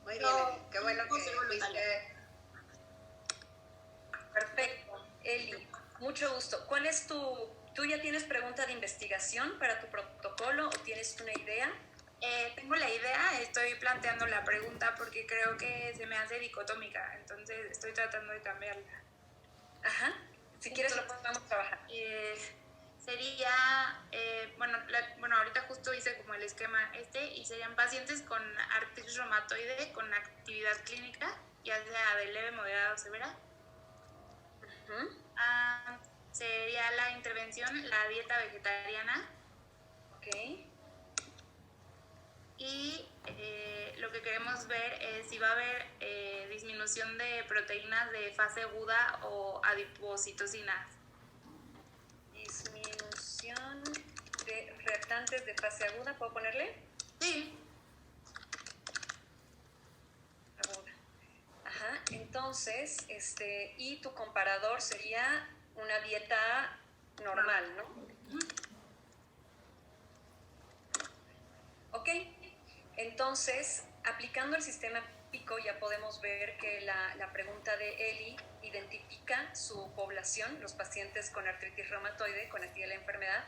Muy bien, Eli. Qué bueno que fuiste. Perfecto. Eli, mucho gusto. ¿Cuál es tú ya tienes pregunta de investigación para tu protocolo o tienes una idea? Tengo la idea, estoy planteando la pregunta porque creo que se me hace dicotómica, entonces estoy tratando de cambiarla. Ajá. Si quieres lo podemos trabajar. Sería, bueno, ahorita justo hice como el esquema y serían pacientes con artritis reumatoide con actividad clínica, ya sea de leve, moderada o severa. Sería la intervención, la dieta vegetariana. Ok. Y lo que queremos ver es si va a haber disminución de proteínas de fase aguda o adipocitocinas. Disminución de reactantes de fase aguda, ¿puedo ponerle? Sí. Aguda. Ajá, entonces, y tu comparador sería una dieta normal, ¿no? Ok, entonces, aplicando el sistema PICO ya podemos ver que la pregunta de Eli identifica su población, los pacientes con artritis reumatoide, con actividad de la enfermedad,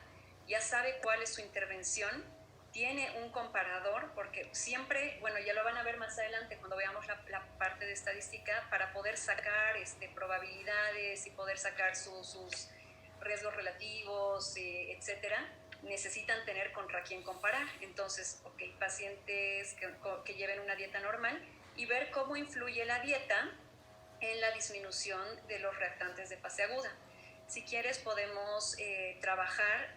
ya sabe cuál es su intervención, tiene un comparador, porque siempre, bueno, ya lo van a ver más adelante cuando veamos la parte de estadística, para poder sacar probabilidades y poder sacar sus riesgos relativos, etcétera, necesitan tener contra quién comparar. Entonces, ok, pacientes que lleven una dieta normal y ver cómo influye la dieta en la disminución de los reactantes de fase aguda. Si quieres podemos trabajar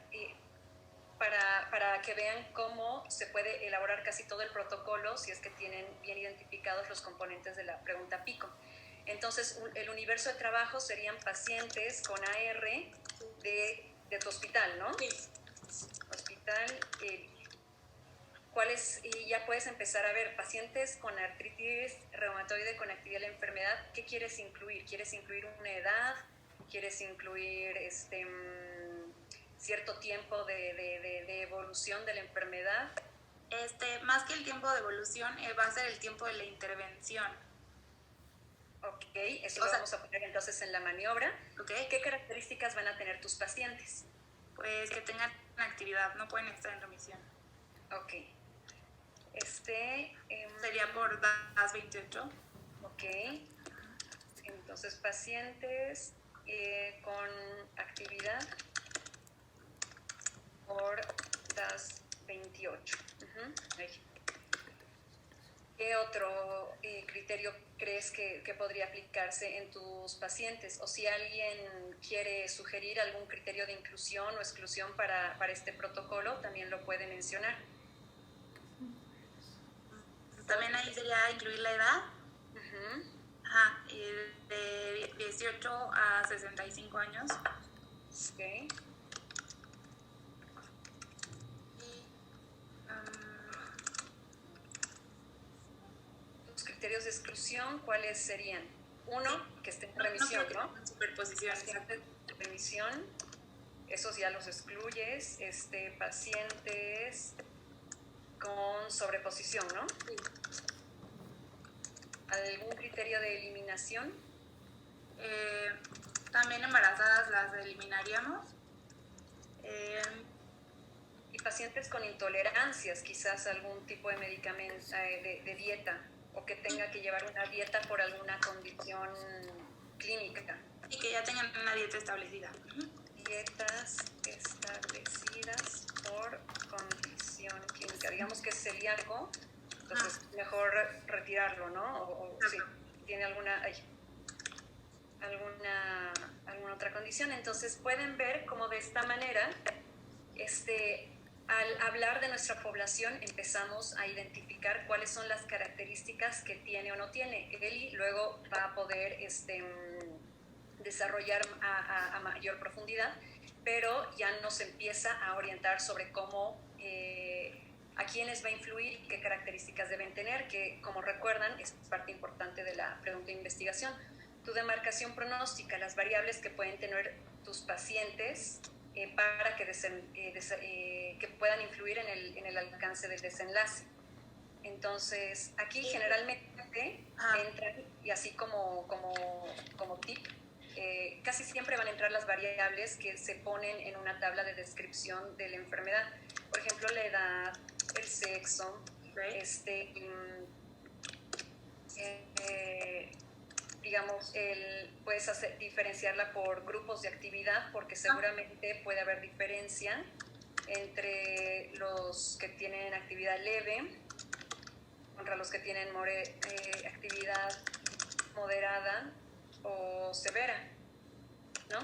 para que vean cómo se puede elaborar casi todo el protocolo si es que tienen bien identificados los componentes de la pregunta PICO. Entonces, el universo de trabajo serían pacientes con AR de tu hospital, ¿no? Sí. Hospital y ya puedes empezar a ver pacientes con artritis reumatoide con actividad de la enfermedad. ¿Qué quieres incluir? ¿Quieres incluir una edad? ¿Quieres incluir cierto tiempo de evolución de la enfermedad? Más que el tiempo de evolución, va a ser el tiempo de la intervención. Ok, eso lo vamos a poner entonces en la maniobra. Okay. ¿Qué características van a tener tus pacientes? Pues que tengan actividad, no pueden estar en remisión. Ok. Sería por DAS 28. Ok. Entonces, pacientes con actividad por DAS 28. ¿Qué otro criterio crees que podría aplicarse en tus pacientes? O si alguien quiere sugerir algún criterio de inclusión o exclusión para este protocolo, también lo puede mencionar. También ahí sería incluir la edad. De 18 a 65 años. Ok. Los criterios de exclusión, ¿cuáles serían? Uno, que esté en remisión, ¿no? En superposición. Pacientes en remisión, esos ya los excluyes. Pacientes con sobreposición, ¿no? Sí. ¿Algún criterio de eliminación? También embarazadas las eliminaríamos. Y pacientes con intolerancias, quizás algún tipo de medicamento, de dieta, o que tenga que llevar una dieta por alguna condición clínica. Y que ya tengan una dieta establecida. Dietas establecidas por condición clínica. Digamos que es celíaco, entonces mejor retirarlo, ¿no? O si tiene alguna otra condición. Entonces pueden ver cómo de esta manera, al hablar de nuestra población, empezamos a identificar cuáles son las características que tiene o no tiene. Eli luego va a poder desarrollar a mayor profundidad, pero ya nos empieza a orientar sobre cómo, a quiénes va a influir y qué características deben tener, que como recuerdan es parte importante de la pregunta de investigación. Tu demarcación pronóstica, las variables que pueden tener tus pacientes para que puedan influir en el alcance del desenlace. Entonces, aquí generalmente entran, y así como tip, casi siempre van a entrar las variables que se ponen en una tabla de descripción de la enfermedad. Por ejemplo, la edad, el sexo, digamos, puedes diferenciarla por grupos de actividad, porque seguramente puede haber diferencia entre los que tienen actividad leve contra los que tienen actividad moderada o severa, ¿no?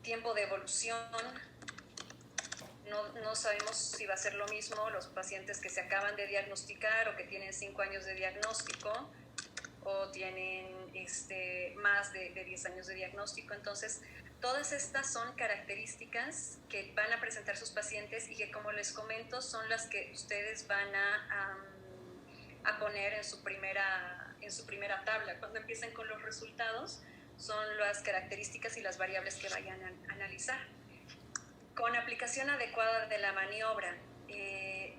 Tiempo de evolución. No sabemos si va a ser lo mismo los pacientes que se acaban de diagnosticar o que tienen 5 años de diagnóstico o tienen más de 10 años de diagnóstico. Entonces, todas estas son características que van a presentar sus pacientes y que, como les comento, son las que ustedes van a poner en su primera tabla. Cuando empiecen con los resultados, son las características y las variables que vayan a analizar. Con aplicación adecuada de la maniobra,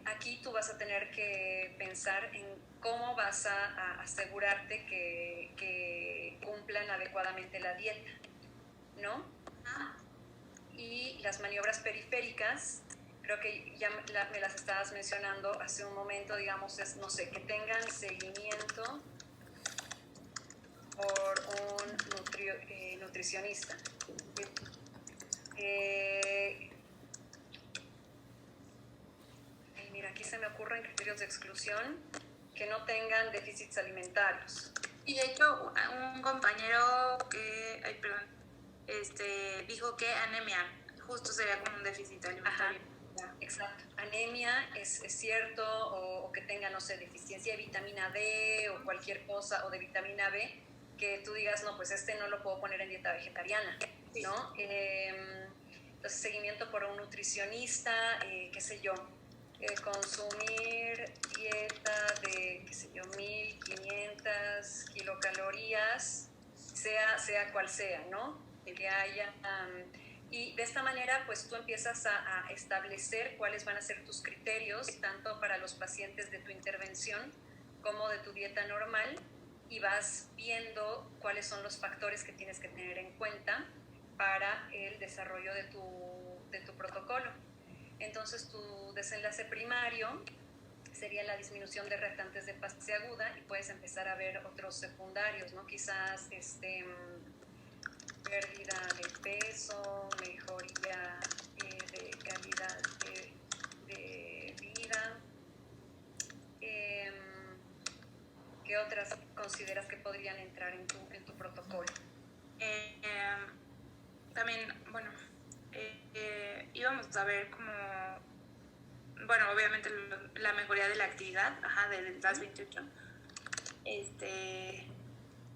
aquí tú vas a tener que pensar en cómo vas a asegurarte que cumplan adecuadamente la dieta, ¿no? Y las maniobras periféricas, creo que ya me las estabas mencionando hace un momento, digamos, es, no sé, que tengan seguimiento por un nutricionista. Mira, aquí se me ocurren criterios de exclusión que no tengan déficits alimentarios. Y de hecho, un compañero dijo que anemia justo sería como un déficit alimentario. Exacto. Anemia es cierto, o que tenga, no sé, deficiencia de vitamina D o cualquier cosa, o de vitamina B, que tú digas, no, pues no lo puedo poner en dieta vegetariana, ¿no? Entonces, seguimiento por un nutricionista, qué sé yo. consumir dieta de, qué sé yo, 1500 kilocalorías, sea cual sea, ¿no? Que haya... y de esta manera, pues tú empiezas a establecer cuáles van a ser tus criterios, tanto para los pacientes de tu intervención como de tu dieta normal, y vas viendo cuáles son los factores que tienes que tener en cuenta para el desarrollo de tu protocolo. Entonces, tu desenlace primario sería la disminución de reactantes de fase aguda, y puedes empezar a ver otros secundarios, ¿no? Quizás pérdida de peso, mejoría de calidad de vida. ¿Qué otras consideras que podrían entrar en tu protocolo? También, bueno, íbamos a ver como, bueno, obviamente la mejoría de la actividad, del DAS 28.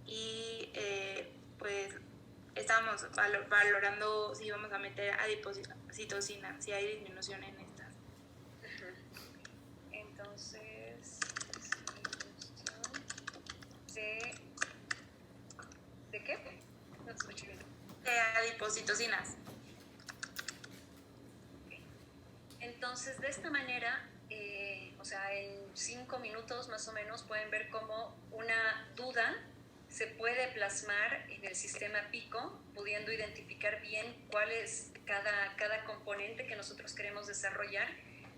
Y pues estábamos valorando si íbamos a meter adipocitocina, si hay disminución en estas. Entonces, ¿de qué? No te escuché bien. De adipocitocinas. Entonces, de esta manera, o sea, en 5 minutos más o menos pueden ver cómo una duda se puede plasmar en el sistema PICO, pudiendo identificar bien cuál es cada componente que nosotros queremos desarrollar,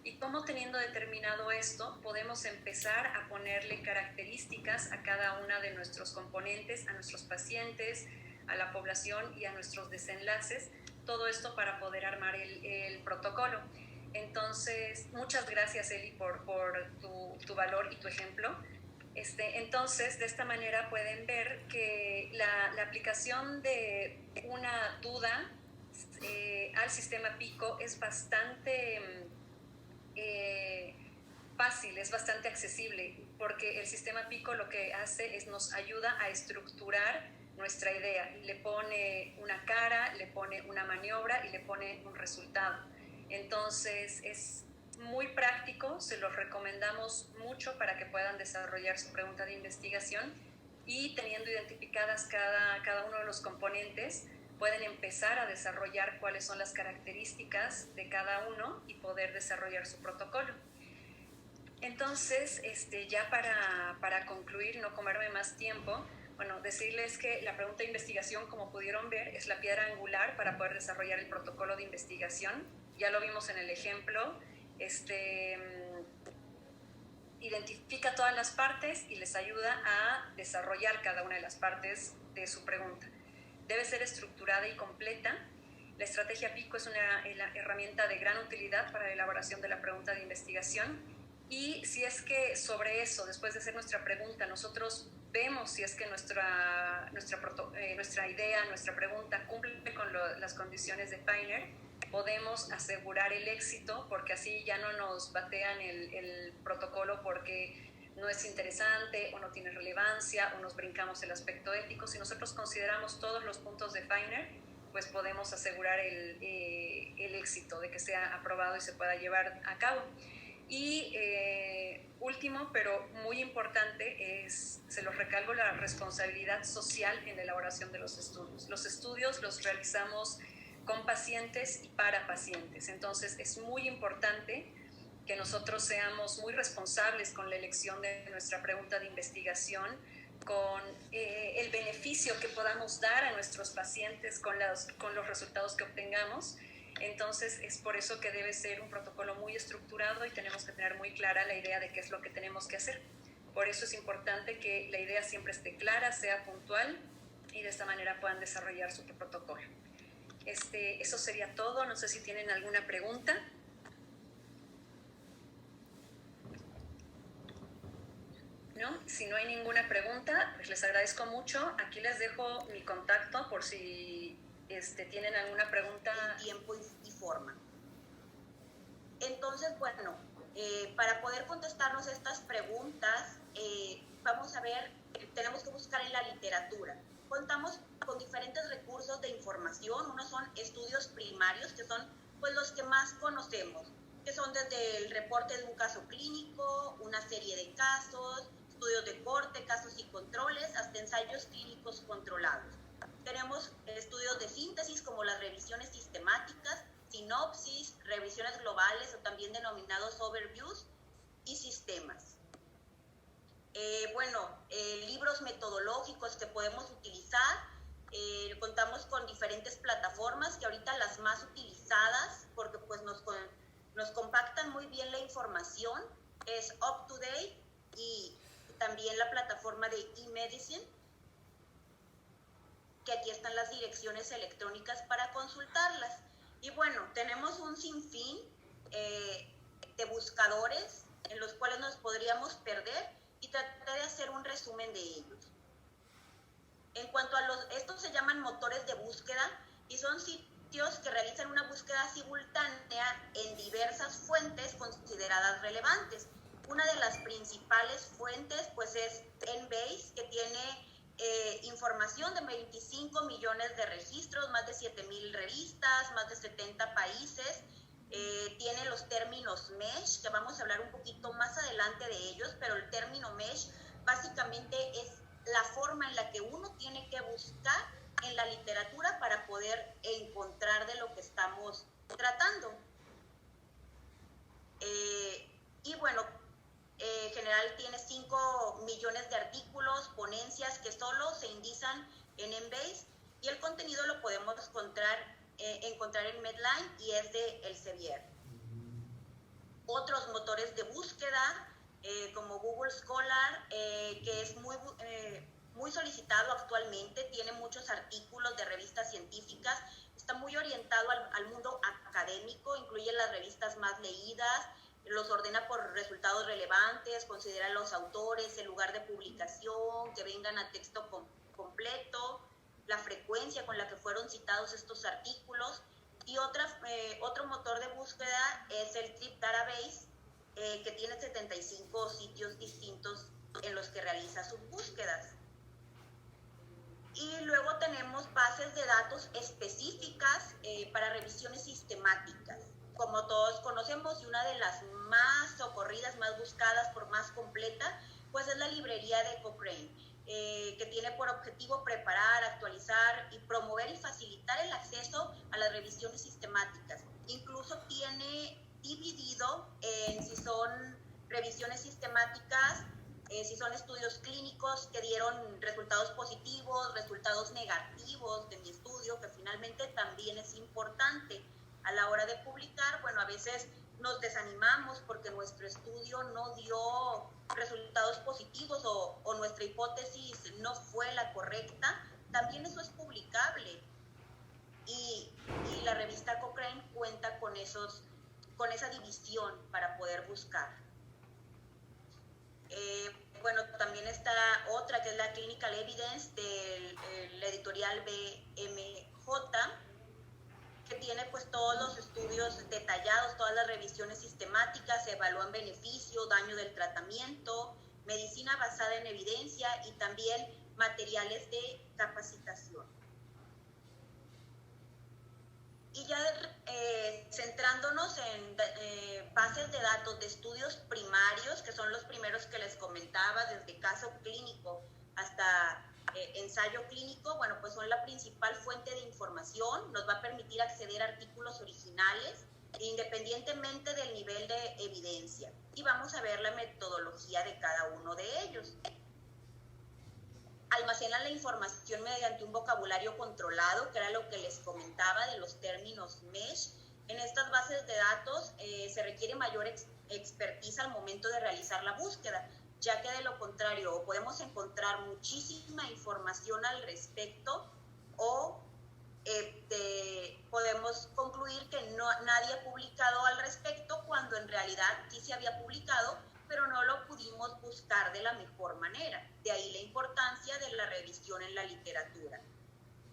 y cómo, teniendo determinado esto, podemos empezar a ponerle características a cada una de nuestros componentes, a nuestros pacientes, a la población y a nuestros desenlaces, todo esto para poder armar el protocolo. Entonces, muchas gracias, Eli, por tu valor y tu ejemplo. Entonces, de esta manera pueden ver que la aplicación de una duda al sistema PICO es bastante fácil, es bastante accesible, porque el sistema PICO lo que hace es nos ayuda a estructurar nuestra idea. Le pone una cara, le pone una maniobra y le pone un resultado. Entonces, es muy práctico, se los recomendamos mucho para que puedan desarrollar su pregunta de investigación, y teniendo identificadas cada uno de los componentes, pueden empezar a desarrollar cuáles son las características de cada uno y poder desarrollar su protocolo. Entonces, ya para concluir, no comerme más tiempo, bueno, decirles que la pregunta de investigación, como pudieron ver, es la piedra angular para poder desarrollar el protocolo de investigación. Ya lo vimos en el ejemplo. Identifica todas las partes y les ayuda a desarrollar cada una de las partes de su pregunta. Debe ser estructurada y completa. La estrategia PICO es una herramienta de gran utilidad para la elaboración de la pregunta de investigación, y si es que sobre eso, después de hacer nuestra pregunta, nosotros vemos si es que nuestra idea, nuestra pregunta cumple con las condiciones de Feiner, podemos asegurar el éxito, porque así ya no nos batean el protocolo porque no es interesante o no tiene relevancia o nos brincamos el aspecto ético. Si nosotros consideramos todos los puntos de Feiner, pues podemos asegurar el éxito de que sea aprobado y se pueda llevar a cabo. Y último, pero muy importante, se los recalco, la responsabilidad social en la elaboración de los estudios. Los estudios los realizamos con pacientes y para pacientes. Entonces, es muy importante que nosotros seamos muy responsables con la elección de nuestra pregunta de investigación, con el beneficio que podamos dar a nuestros pacientes con los resultados que obtengamos. Entonces, es por eso que debe ser un protocolo muy estructurado y tenemos que tener muy clara la idea de qué es lo que tenemos que hacer. Por eso es importante que la idea siempre esté clara, sea puntual, y de esta manera puedan desarrollar su protocolo. Eso sería todo. No sé si tienen alguna pregunta. ¿No? Si no hay ninguna pregunta, pues les agradezco mucho. Aquí les dejo mi contacto por si tienen alguna pregunta. En tiempo y forma. Entonces, bueno, para poder contestarnos estas preguntas, vamos a ver, tenemos que buscar en la literatura. Contamos con diferentes recursos de información. Unos son estudios primarios, que son pues los que más conocemos. que son desde el reporte de un caso clínico, una serie de casos, estudios de corte, casos y controles, hasta ensayos clínicos controlados. Tenemos estudios de síntesis como las revisiones sistemáticas, sinopsis, revisiones globales o también denominados overviews y sistemas. Libros metodológicos que podemos utilizar. Contamos con diferentes plataformas que ahorita las más utilizadas, porque pues nos compactan muy bien la información, es UpToDate y también la plataforma de eMedicine, que aquí están las direcciones electrónicas para consultarlas. Y bueno, tenemos un sinfín de buscadores en los cuales nos podríamos perder y trataré de hacer un resumen de ellos. En cuanto a estos se llaman motores de búsqueda y son sitios que realizan una búsqueda simultánea en diversas fuentes consideradas relevantes. Una de las principales fuentes pues es Embase, que tiene información de 25 millones de registros, más de 7,000 revistas, más de 70 países. Tiene los términos MESH, que vamos a hablar un poquito más adelante de ellos, pero el término MESH básicamente es la forma en la que uno tiene que buscar en la literatura para poder encontrar de lo que estamos tratando. En general tiene 5 millones de artículos, ponencias que solo se indican en Embase, y el contenido lo podemos encontrar en Medline y es de Elsevier. Otros motores de búsqueda como Google Scholar, que es muy solicitado actualmente, tiene muchos artículos de revistas científicas, está muy orientado al mundo académico, incluye las revistas más leídas, los ordena por resultados relevantes, considera los autores, el lugar de publicación, que vengan a texto completo, la frecuencia con la que fueron citados estos artículos. Y otro motor de búsqueda es el Trip Database, que tiene 75 sitios distintos en los que realiza sus búsquedas. Y luego tenemos bases de datos específicas para revisiones sistemáticas. Como todos conocemos, y una de las más socorridas, más buscadas, por más completa, pues es la librería de Cochrane, que tiene por objetivo preparar, actualizar y promover y facilitar el acceso a las revisiones sistemáticas. Incluso tiene dividido en si son revisiones sistemáticas, si son estudios clínicos que dieron resultados positivos, resultados negativos de mi estudio, que finalmente también es importante. A la hora de publicar, bueno, a veces nos desanimamos porque nuestro estudio no dio resultados positivos o nuestra hipótesis no fue la correcta. También eso es publicable. Y la revista Cochrane cuenta con esa división para poder buscar. También está otra que es la Clinical Evidence de la editorial BMJ, que tiene pues todos los estudios detallados, todas las revisiones sistemáticas, se evalúan beneficio, daño del tratamiento, medicina basada en evidencia y también materiales de capacitación. Y ya centrándonos en bases de datos de estudios primarios, que son los primeros que les comentaba, desde caso clínico hasta ensayo clínico, bueno, pues son la principal fuente de información, nos va a permitir acceder a artículos originales independientemente del nivel de evidencia. Y vamos a ver la metodología de cada uno de ellos. Almacenan la información mediante un vocabulario controlado, que era lo que les comentaba de los términos MESH. En estas bases de datos se requiere mayor expertise al momento de realizar la búsqueda, ya que de lo contrario podemos encontrar muchísima información al respecto o podemos concluir que nadie ha publicado al respecto, cuando en realidad sí se había publicado, pero no lo pudimos buscar de la mejor manera. De ahí la importancia de la revisión en la literatura.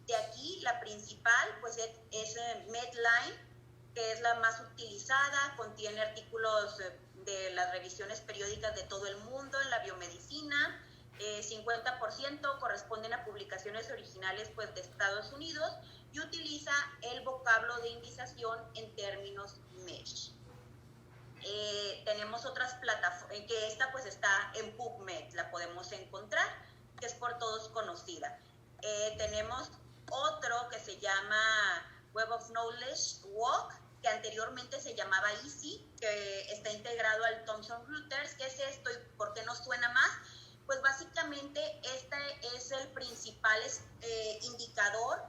De aquí la principal pues es Medline, que es la más utilizada, contiene artículos de las revisiones periódicas de todo el mundo en la biomedicina, 50% corresponden a publicaciones originales pues de Estados Unidos, y utiliza el vocablo de indización en términos MESH. tenemos otras plataformas, que esta pues está en PubMed, la podemos encontrar, que es por todos conocida. Tenemos otro que se llama Web of Knowledge Walk, que anteriormente se llamaba EASY, que está integrado al Thomson Reuters. ¿Qué es esto y por qué nos suena más? Pues básicamente este es el principal indicador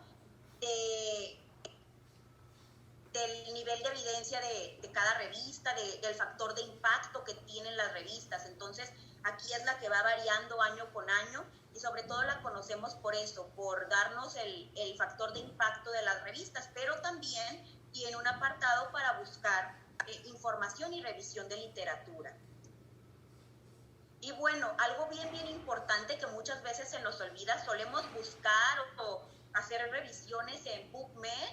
del nivel de evidencia de cada revista, del factor de impacto que tienen las revistas. Entonces, aquí es la que va variando año con año y sobre todo la conocemos por eso, por darnos el factor de impacto de las revistas, pero también tiene un apartado para buscar información y revisión de literatura. Y bueno, algo bien importante que muchas veces se nos olvida, solemos buscar o hacer revisiones en PubMed,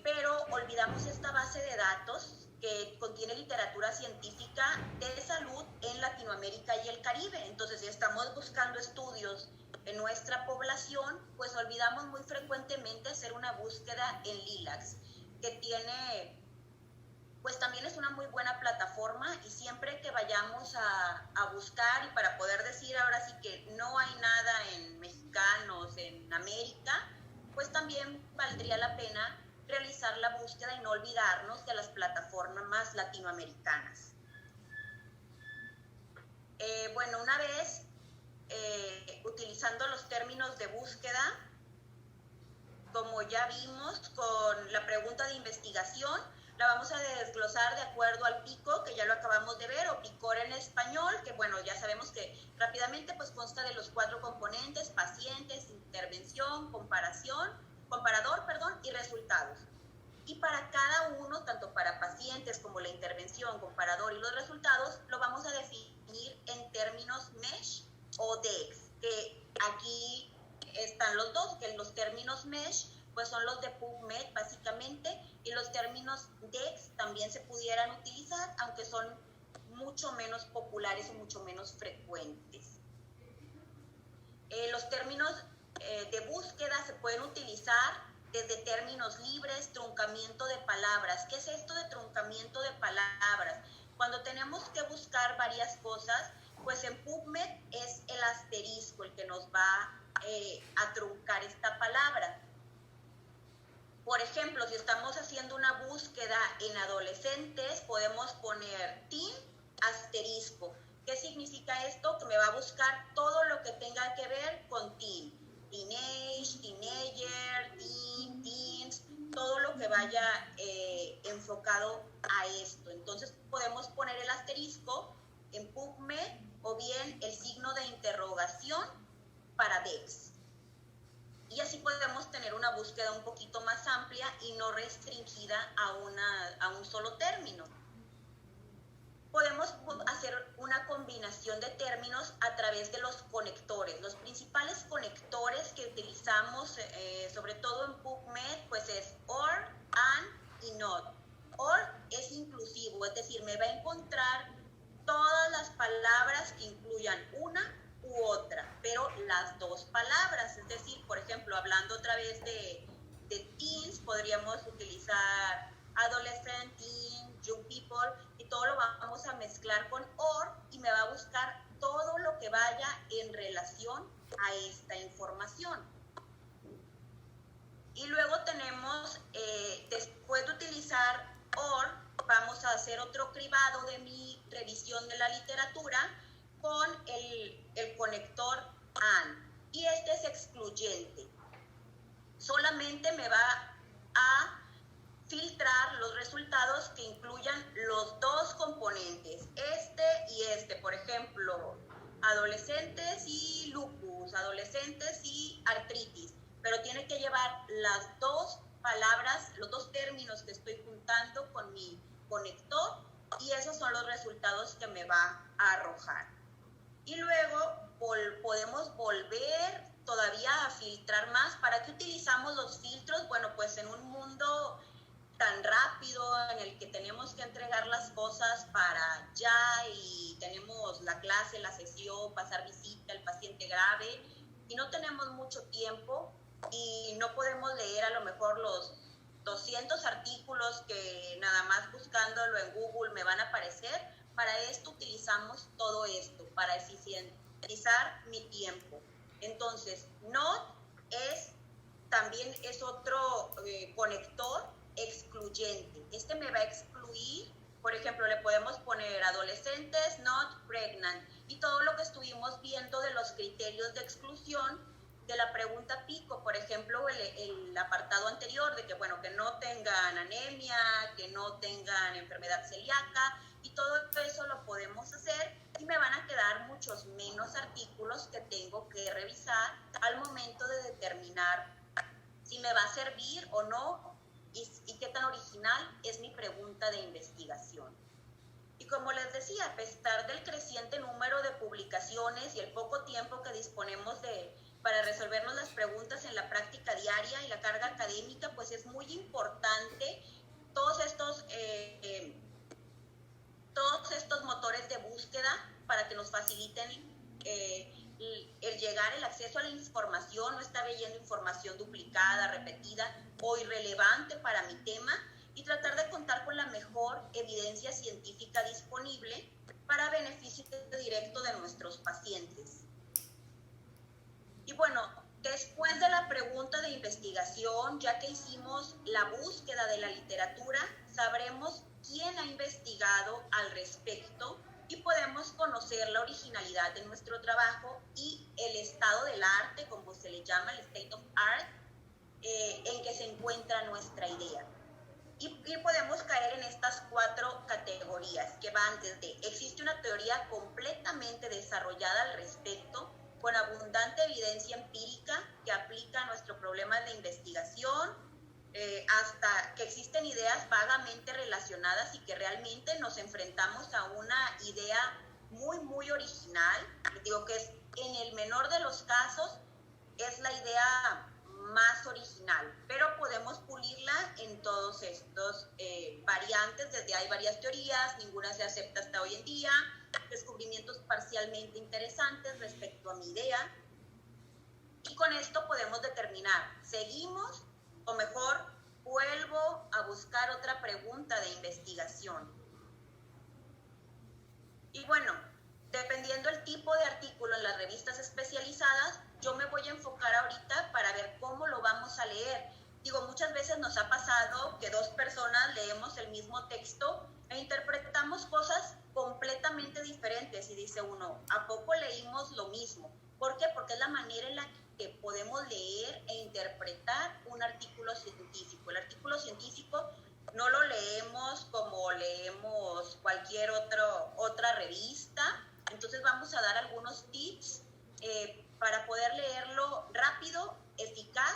pero olvidamos esta base de datos que contiene literatura científica de salud en Latinoamérica y el Caribe. Entonces, si estamos buscando estudios en nuestra población, pues olvidamos muy frecuentemente hacer una búsqueda en LILACS, que tiene, pues también es una muy buena plataforma, y siempre que vayamos a buscar, y para poder decir ahora sí que no hay nada en mexicanos, en América, pues también valdría la pena realizar la búsqueda y no olvidarnos de las plataformas latinoamericanas. Bueno, una vez utilizando los términos de búsqueda, como ya vimos con la pregunta de investigación, la vamos a desglosar de acuerdo al PICO, que ya lo acabamos de ver, o PICOR en español, que bueno, ya sabemos que rápidamente pues consta de los 4 componentes: pacientes, intervención, comparador, y resultados. Y para cada uno, tanto para pacientes como la intervención, comparador y los resultados, lo vamos a definir en términos MESH o DEX, que aquí están los dos, que los términos MESH pues son los de PubMed básicamente, y los términos DEX también se pudieran utilizar, aunque son mucho menos populares o mucho menos frecuentes. Los términos de búsqueda se pueden utilizar desde términos libres, truncamiento de palabras. ¿Qué es esto de truncamiento de palabras? Cuando tenemos que buscar varias cosas, pues en PubMed es el asterisco el que nos va a truncar esta palabra. Por ejemplo, si estamos haciendo una búsqueda en adolescentes, podemos poner teen asterisco. ¿Qué significa esto? Que me va a buscar todo lo que tenga que ver con teen. Teenage, teenager, teen, teens, todo lo que vaya enfocado a esto. Entonces podemos poner el asterisco en PubMed o bien el signo de interrogación para DEX. Y así podemos tener una búsqueda un poquito más amplia y no restringida a un solo término. Podemos hacer una combinación de términos a través de los conectores. Los principales conectores que utilizamos, sobre todo en PubMed, pues es OR, AND y NOT. OR es inclusivo, es decir, me va a encontrar todas las palabras que incluyan una u otra, pero las dos palabras. Es decir, por ejemplo, hablando otra vez de teens, podríamos utilizar adolescent, teen, young people, y todo lo vamos a mezclar con OR y me va a buscar todo lo que vaya en relación a esta información. Y luego tenemos, después de utilizar OR, vamos a hacer otro cribado de mi revisión de la literatura con el conector AND, y este es excluyente. Solamente me va a filtrar los resultados que incluyan los dos componentes, este y este. Por ejemplo, adolescentes y lupus, adolescentes y artritis, pero tiene que llevar las dos palabras, los dos términos que estoy juntando con mi conector, y esos son los resultados que me va a arrojar. Y luego podemos volver todavía a filtrar más. ¿Para qué utilizamos los filtros? Bueno, pues en un mundo tan rápido en el que tenemos que entregar las cosas para ya, y tenemos la clase, la sesión, pasar visita, el paciente grave, y no tenemos mucho tiempo y no podemos leer a lo mejor los 200 artículos que nada más buscándolo en Google me van a aparecer. Para esto utilizamos todo esto, para eficientizar mi tiempo. Entonces, Note también es otro conector excluyente. Este me va a excluir, por ejemplo, le podemos poner adolescentes, not pregnant, y todo lo que estuvimos viendo de los criterios de exclusión de la pregunta PICO, por ejemplo, el apartado anterior de que, bueno, que no tengan anemia, que no tengan enfermedad celíaca, y todo eso lo podemos hacer y me van a quedar muchos menos artículos que tengo que revisar al momento de determinar si me va a servir o no y qué tan original es mi pregunta de investigación. Y como les decía, a pesar del creciente número de publicaciones y el poco tiempo que disponemos para resolvernos las preguntas en la práctica diaria y la carga académica, pues es muy importante todos estos motores de búsqueda para que nos faciliten el llegar, el acceso a la información, no estar leyendo información duplicada, repetida o irrelevante para mi tema, y tratar de contar con la mejor evidencia científica disponible para beneficio directo de nuestros pacientes. Y bueno, después de la pregunta de investigación, ya que hicimos la búsqueda de la literatura, sabremos quién ha investigado al respecto y podemos conocer la originalidad de nuestro trabajo y el estado del arte, como se le llama, el state of art, en que se encuentra nuestra idea. Y podemos caer en estas 4 categorías que van desde existe una teoría completamente desarrollada al respecto, con abundante evidencia empírica que aplica a nuestro problema de investigación, hasta que existen ideas vagamente relacionadas y que realmente nos enfrentamos a una idea muy, muy original. Digo que es, en el menor de los casos, es la idea más original, pero podemos pulirla en todos estos variantes, desde hay varias teorías, ninguna se acepta hasta hoy en día, descubrimientos parcialmente interesantes respecto a mi idea, y con esto podemos determinar, ¿seguimos o mejor vuelvo a buscar otra pregunta de investigación? Y bueno, dependiendo el tipo de artículo en las revistas especializadas, yo me voy a enfocar ahorita para ver cómo lo vamos a leer. Digo, muchas veces nos ha pasado que 2 personas leemos el mismo texto e interpretamos cosas completamente diferentes y dice uno, ¿a poco leímos lo mismo? ¿Por qué? Porque es la manera en la que podemos leer e interpretar un artículo científico. El artículo científico no lo leemos como leemos cualquier otra revista, entonces vamos a dar algunos tips para poder leerlo rápido, eficaz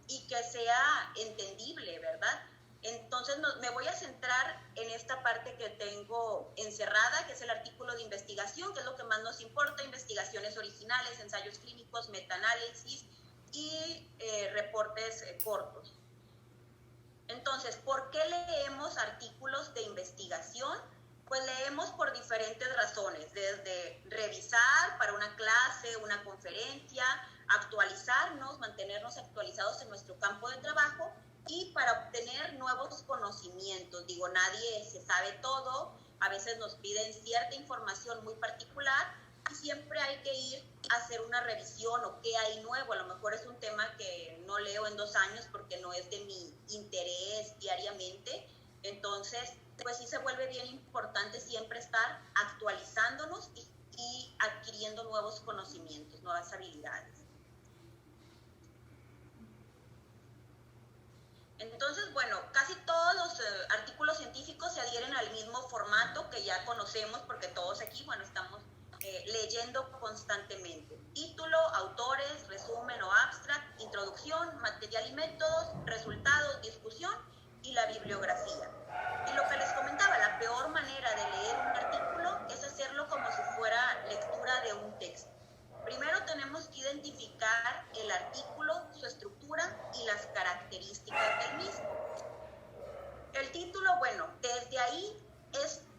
y que sea entendible, ¿verdad? Entonces me voy a centrar en esta parte que tengo encerrada, que es el artículo de investigación, que es lo que más nos importa, investigaciones originales, ensayos clínicos, metaanálisis y reportes cortos. Entonces, ¿por qué leemos artículos de investigación? Pues leemos por diferentes razones, desde revisar para una clase, una conferencia, actualizarnos, mantenernos actualizados en nuestro campo de trabajo y para obtener nuevos conocimientos. Digo, nadie se sabe todo, a veces nos piden cierta información muy particular y siempre hay que ir a hacer una revisión o qué hay nuevo. A lo mejor es un tema que no leo en 2 años porque no es de mi interés diariamente, entonces pues sí se vuelve bien importante siempre estar actualizándonos y adquiriendo nuevos conocimientos, nuevas habilidades. Entonces, bueno, casi todos los artículos científicos se adhieren al mismo formato que ya conocemos porque todos aquí, bueno, estamos leyendo constantemente. Título, autores, resumen o abstract, introducción, material y métodos, resultados, discusión y la bibliografía. Y lo que les comentaba, la peor manera de leer un artículo es hacerlo como si fuera lectura de un texto. Primero tenemos que identificar el artículo, su estructura y las características del mismo. El título, bueno, desde ahí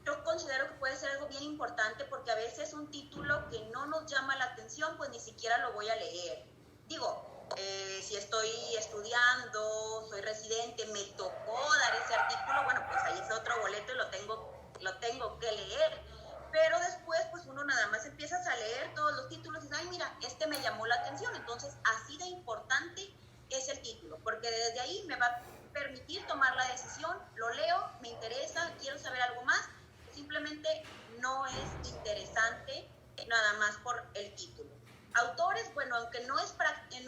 yo considero que puede ser algo bien importante porque a veces un título que no nos llama la atención, pues ni siquiera lo voy a leer. Digo, Si estoy estudiando, soy residente, me tocó dar ese artículo, bueno, pues ahí es otro boleto y lo tengo que leer. Pero después, pues uno nada más empiezas a leer todos los títulos y dices, ay, mira, este me llamó la atención. Entonces, así de importante es el título, porque desde ahí me va a permitir tomar la decisión, lo leo, me interesa, quiero saber algo más. Simplemente no es interesante nada más por el título. Autores, bueno, aunque no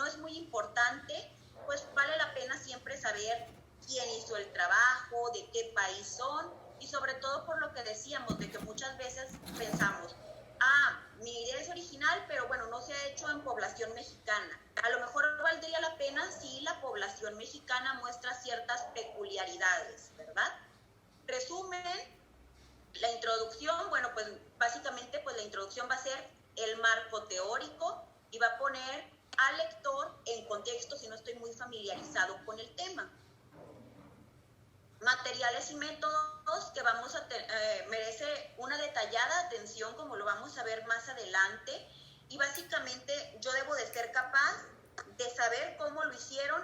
es muy importante, pues vale la pena siempre saber quién hizo el trabajo, de qué país son, y sobre todo por lo que decíamos, de que muchas veces pensamos, mi idea es original, pero bueno, no se ha hecho en población mexicana. A lo mejor valdría la pena si la población mexicana muestra ciertas peculiaridades, ¿verdad? Resumen, la introducción, bueno, pues básicamente pues la introducción va a ser el marco teórico y va a poner al lector en contexto si no estoy muy familiarizado con el tema. Materiales y métodos que vamos a merece una detallada atención, como lo vamos a ver más adelante, y básicamente yo debo de ser capaz de saber cómo lo hicieron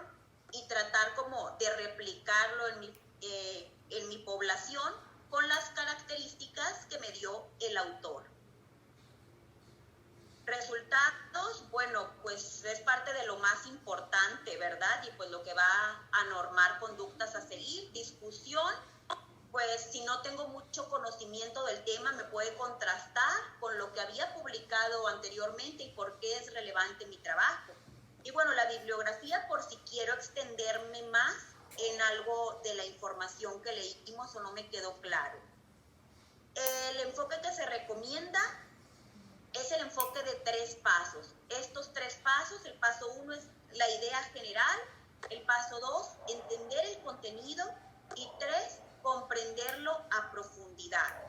y tratar como de replicarlo en mi población con las características que me dio el autor. Resultados, bueno, pues es parte de lo más importante, ¿verdad? Y pues lo que va a normar conductas a seguir. Discusión, pues si no tengo mucho conocimiento del tema, me puede contrastar con lo que había publicado anteriormente y por qué es relevante mi trabajo. Y bueno, la bibliografía, por si quiero extenderme más en algo de la información que leímos o no me quedó claro. El enfoque que se recomienda es el enfoque de 3 pasos. Estos 3 pasos, el paso 1 es la idea general, el paso 2, entender el contenido, y 3, comprenderlo a profundidad.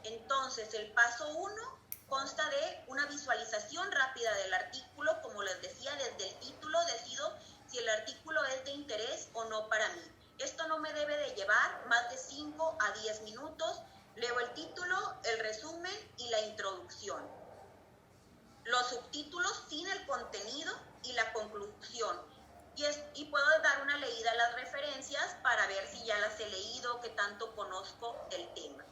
Entonces, el paso 1 consta de una visualización rápida del artículo. Como les decía, desde el título decido si el artículo es de interés o no para mí. Esto no me debe de llevar más de 5 a 10 minutos. Leo el título, el resumen y la introducción. Los subtítulos sin el contenido y la conclusión. Y puedo dar una leída a las referencias para ver si ya las he leído, qué tanto conozco del tema.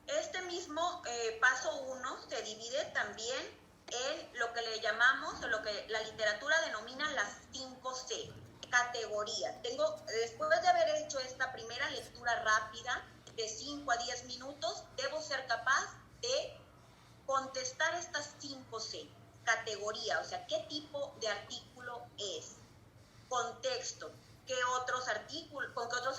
Este mismo paso 1 se divide también en lo que le llamamos, o lo que la literatura denomina las 5C, categorías. Después de haber hecho esta primera lectura rápida, de 5 a 10 minutos, debo ser capaz de contestar estas 5C. Categoría, o sea, ¿qué tipo de artículo es? Contexto, con qué otros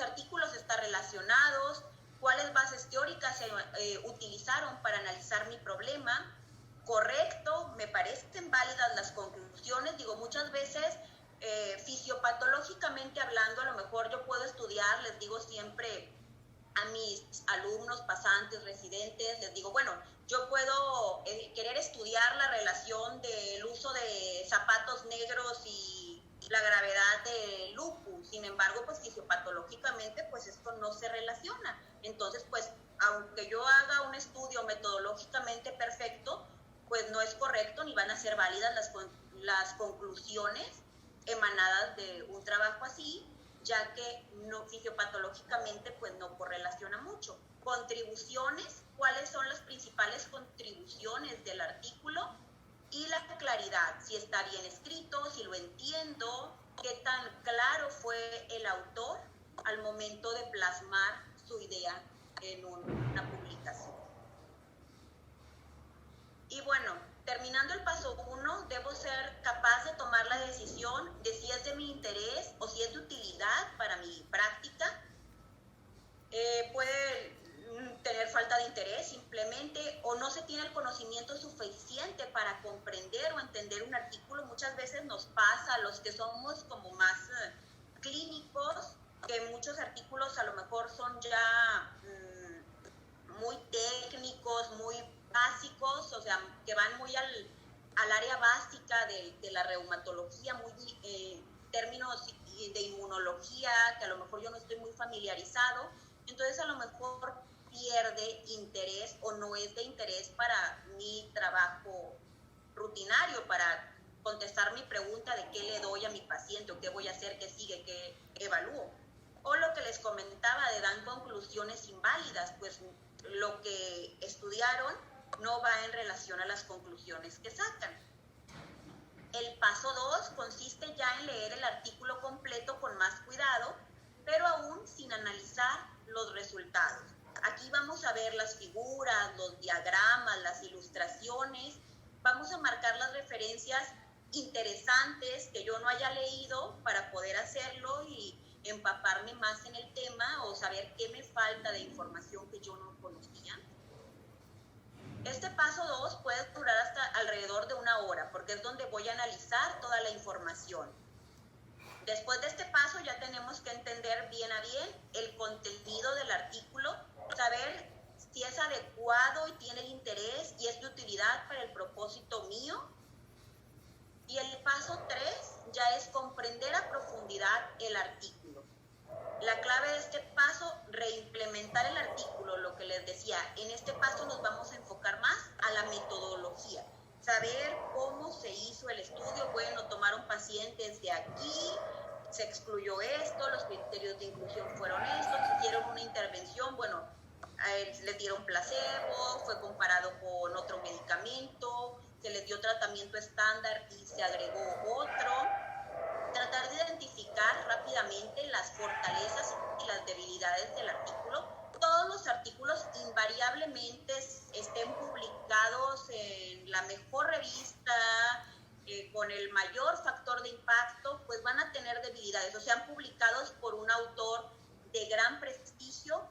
artículos están relacionados, cuáles bases teóricas se utilizaron para analizar mi problema. Correcto, me parecen válidas las conclusiones. Digo, muchas veces fisiopatológicamente hablando, a lo mejor yo puedo estudiar, les digo siempre a mis alumnos, pasantes, residentes, les digo, bueno, yo puedo querer estudiar la relación del uso de zapatos negros y la gravedad del lupus. Sin embargo, pues fisiopatológicamente, pues esto no se relaciona. Entonces, pues, aunque yo haga un estudio metodológicamente perfecto, pues no es correcto ni van a ser válidas las conclusiones emanadas de un trabajo así, ya que no, fisiopatológicamente pues no correlaciona mucho. Contribuciones, ¿cuáles son las principales contribuciones del artículo? Y la claridad, si está bien escrito, si lo entiendo, qué tan claro fue el autor al momento de plasmar su idea en una publicación. Y bueno, terminando el paso 1, debo ser capaz de tomar la decisión de si es de mi interés o si es de utilidad para mi práctica. Puede tener falta de interés simplemente, o no se tiene el conocimiento suficiente para comprender o entender un artículo. Muchas veces nos pasa a los que somos como más clínicos, que muchos artículos a lo mejor son ya muy técnicos, muy básicos, o sea, que van muy al área básica de la reumatología, muy términos de inmunología, que a lo mejor yo no estoy muy familiarizado. Entonces a lo mejor pierde interés o no es de interés para mi trabajo rutinario para contestar mi pregunta de qué le doy a mi paciente o qué voy a hacer, qué sigue, qué evalúo. O lo que les comentaba de dan conclusiones inválidas, pues lo que estudiaron no va en relación a las conclusiones que sacan. El paso 2 consiste ya en leer el artículo completo con más cuidado, pero aún sin analizar los resultados. Aquí vamos a ver las figuras, los diagramas, las ilustraciones, vamos a marcar las referencias interesantes que yo no haya leído para poder hacerlo y empaparme más en el tema o saber qué me falta de información que yo no conocía. Este paso 2 puede durar hasta alrededor de 1 hora, porque es donde voy a analizar toda la información. Después de este paso ya tenemos que entender bien a bien el contenido del artículo, saber si es adecuado y tiene el interés y es de utilidad para el propósito mío. Y el paso 3 ya es comprender a profundidad el artículo. La clave de este paso, reimplementar el artículo, lo que les decía. En este paso nos vamos a enfocar más a la metodología. Saber cómo se hizo el estudio. Bueno, tomaron pacientes de aquí, se excluyó esto, los criterios de inclusión fueron estos, hicieron una intervención, bueno, les dieron placebo, fue comparado con otro medicamento, se les dio tratamiento estándar y se agregó otro. Tratar de identificar rápidamente las fortalezas y las debilidades del artículo. Todos los artículos invariablemente estén publicados en la mejor revista, con el mayor factor de impacto, pues van a tener debilidades, o sean publicados por un autor de gran prestigio.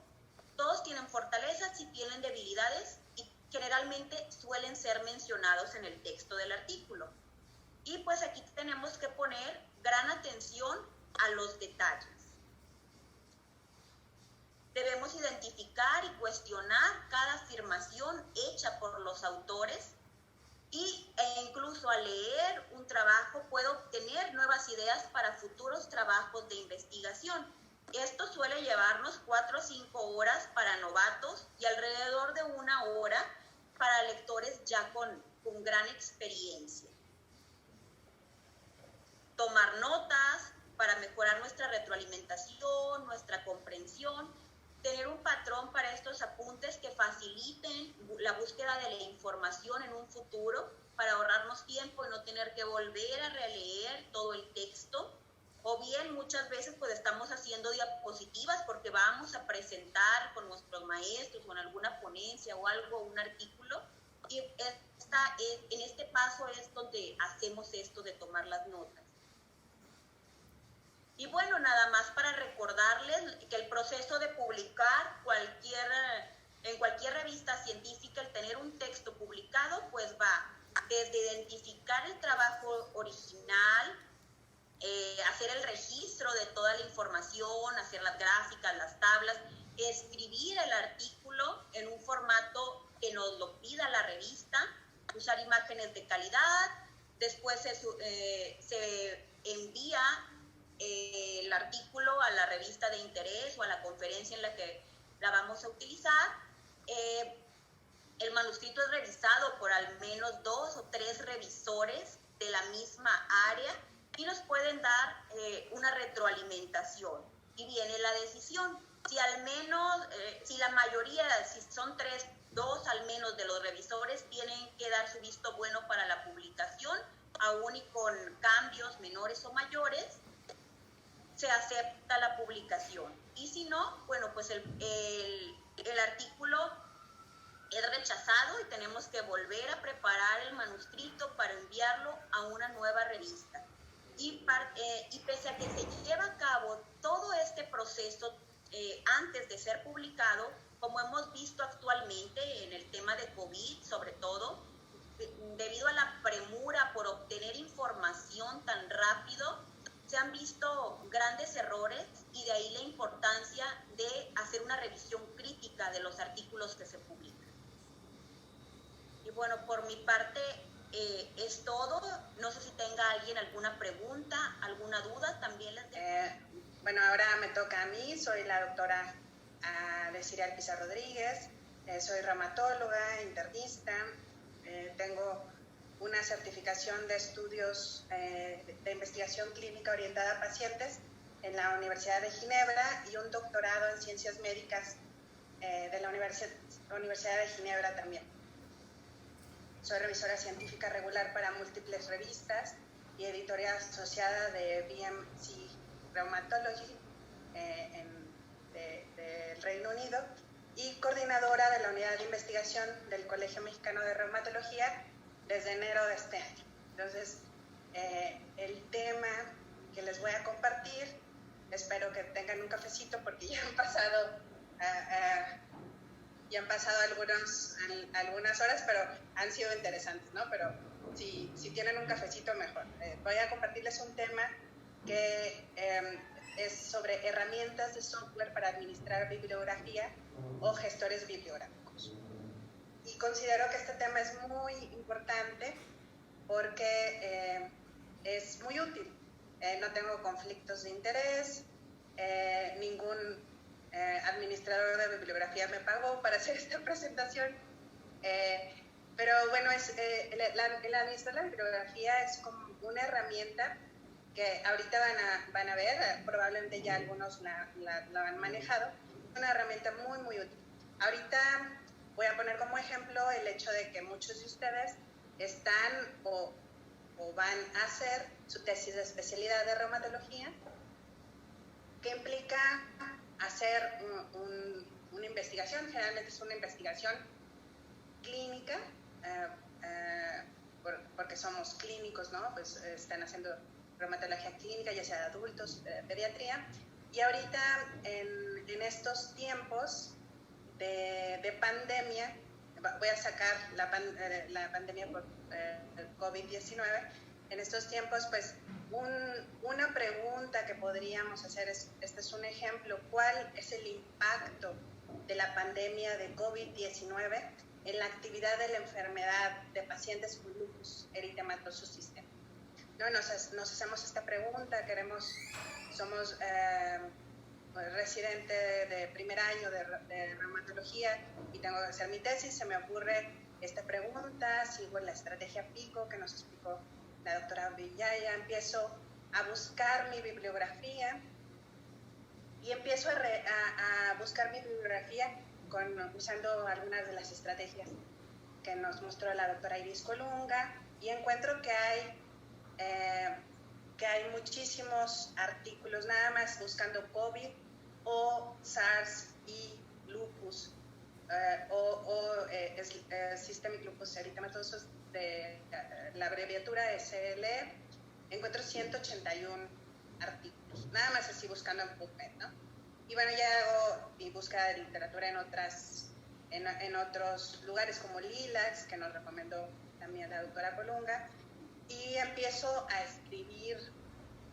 Todos tienen fortalezas y tienen debilidades y generalmente suelen ser mencionados en el texto del artículo. Y pues aquí tenemos que poner gran atención a los detalles. Debemos identificar y cuestionar cada afirmación hecha por los autores e incluso al leer un trabajo puedo obtener nuevas ideas para futuros trabajos de investigación. Esto suele llevarnos 4 o 5 horas para novatos y alrededor de 1 hora para lectores ya con gran experiencia. Tomar notas para mejorar nuestra retroalimentación, nuestra comprensión, tener un patrón para estos apuntes que faciliten la búsqueda de la información en un futuro para ahorrarnos tiempo y no tener que volver a releer todo el texto. O bien muchas veces pues estamos haciendo diapositivas porque vamos a presentar con nuestros maestros o en alguna ponencia o algo, un artículo. Y en este paso es donde hacemos esto de tomar las notas. Y bueno, nada más para recordarles que el proceso de publicar en cualquier revista científica, el tener un texto publicado, pues va desde identificar el trabajo original, hacer el registro de toda la información, hacer las gráficas, las tablas, escribir el artículo en un formato que nos lo pida la revista, usar imágenes de calidad, después se envía el artículo a la revista de interés o a la conferencia en la que la vamos a utilizar. El manuscrito es revisado por al menos 2 o 3 revisores de la misma área y nos pueden dar una retroalimentación y viene la decisión. Si al menos, si la mayoría, si son 2 al menos de los revisores tienen que dar su visto bueno para la publicación, aún y con cambios menores o mayores, se acepta la publicación. Y si no, bueno, pues el artículo es rechazado y tenemos que volver a preparar el manuscrito para enviarlo a una nueva revista. Y pese a que se lleva a cabo todo este proceso antes de ser publicado, como hemos visto actualmente en el tema de COVID, sobre todo, debido a la premura por obtener información tan rápido, se han visto grandes errores y de ahí la importancia de hacer una revisión crítica de los artículos que se publican. Y bueno, por mi parte es todo. No sé si tenga alguien alguna pregunta, alguna duda, también les Bueno, ahora me toca a mí, soy la doctora Desiree Alpiza Rodríguez, soy reumatóloga, internista, tengo una certificación de estudios de investigación clínica orientada a pacientes en la Universidad de Ginebra y un doctorado en ciencias médicas de la Universidad de Ginebra también. Soy revisora científica regular para múltiples revistas y editorial asociada de BMC Rheumatology del Reino Unido y coordinadora de la unidad de investigación del Colegio Mexicano de Reumatología desde enero de este año. Entonces, el tema que les voy a compartir, espero que tengan un cafecito porque ya han pasado algunas horas, pero han sido interesantes, ¿no? Pero si tienen un cafecito, mejor. Voy a compartirles un tema que es sobre herramientas de software para administrar bibliografía o gestores bibliográficos. Y considero que este tema es muy importante porque es muy útil. No tengo conflictos de interés, ningún administrador de bibliografía me pagó para hacer esta presentación, pero bueno, el administrar la bibliografía es como una herramienta que ahorita van a ver, probablemente ya algunos la han manejado, una herramienta muy, muy útil. Ahorita voy a poner como ejemplo el hecho de que muchos de ustedes están o van a hacer su tesis de especialidad de reumatología, que implica hacer una investigación, generalmente es una investigación clínica, porque somos clínicos, ¿no? Pues están haciendo reumatología clínica, ya sea de adultos, pediatría, y ahorita en estos tiempos de pandemia, voy a sacar la pandemia por el COVID-19, en estos tiempos, pues una pregunta que podríamos hacer este es un ejemplo, ¿cuál es el impacto de la pandemia de COVID-19 en la actividad de la enfermedad de pacientes con lupus eritematoso sistémico? ¿No? Nos hacemos esta pregunta, somos residente de primer año de reumatología y tengo que hacer mi tesis, se me ocurre esta pregunta, sigo la estrategia PICO que nos explicó la doctora Villaya, empiezo a buscar mi bibliografía y empiezo a buscar mi bibliografía usando algunas de las estrategias que nos mostró la doctora Iris Colunga, y encuentro que hay muchísimos artículos, nada más buscando COVID o SARS y lupus, Systemic Lupus Erythematosus, de la abreviatura SLE, encuentro 181 artículos, nada más así buscando en PubMed, ¿no? Y bueno, ya hago mi búsqueda de literatura en otros lugares como Lilacs, que nos recomendó también la doctora Colunga, y empiezo a escribir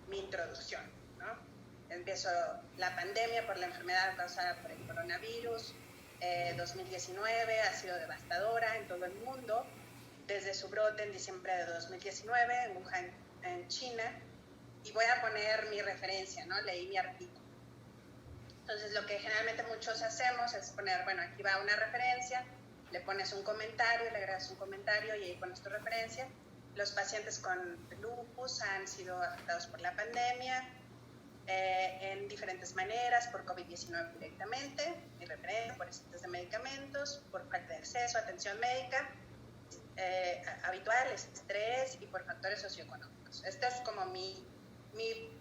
mi introducción, ¿no? Empiezo la pandemia por la enfermedad causada por el coronavirus, 2019 ha sido devastadora en todo el mundo, desde su brote en diciembre de 2019 en Wuhan, en China, y voy a poner mi referencia, ¿no? Leí mi artículo. Entonces, lo que generalmente muchos hacemos es poner, bueno, aquí va una referencia, le pones un comentario, le agregas un comentario y ahí pones tu referencia. Los pacientes con lupus han sido afectados por la pandemia en diferentes maneras, por COVID-19 directamente, mi referencia, por escasez de medicamentos, por falta de acceso a atención médica habitual, estrés y por factores socioeconómicos. Este es como mi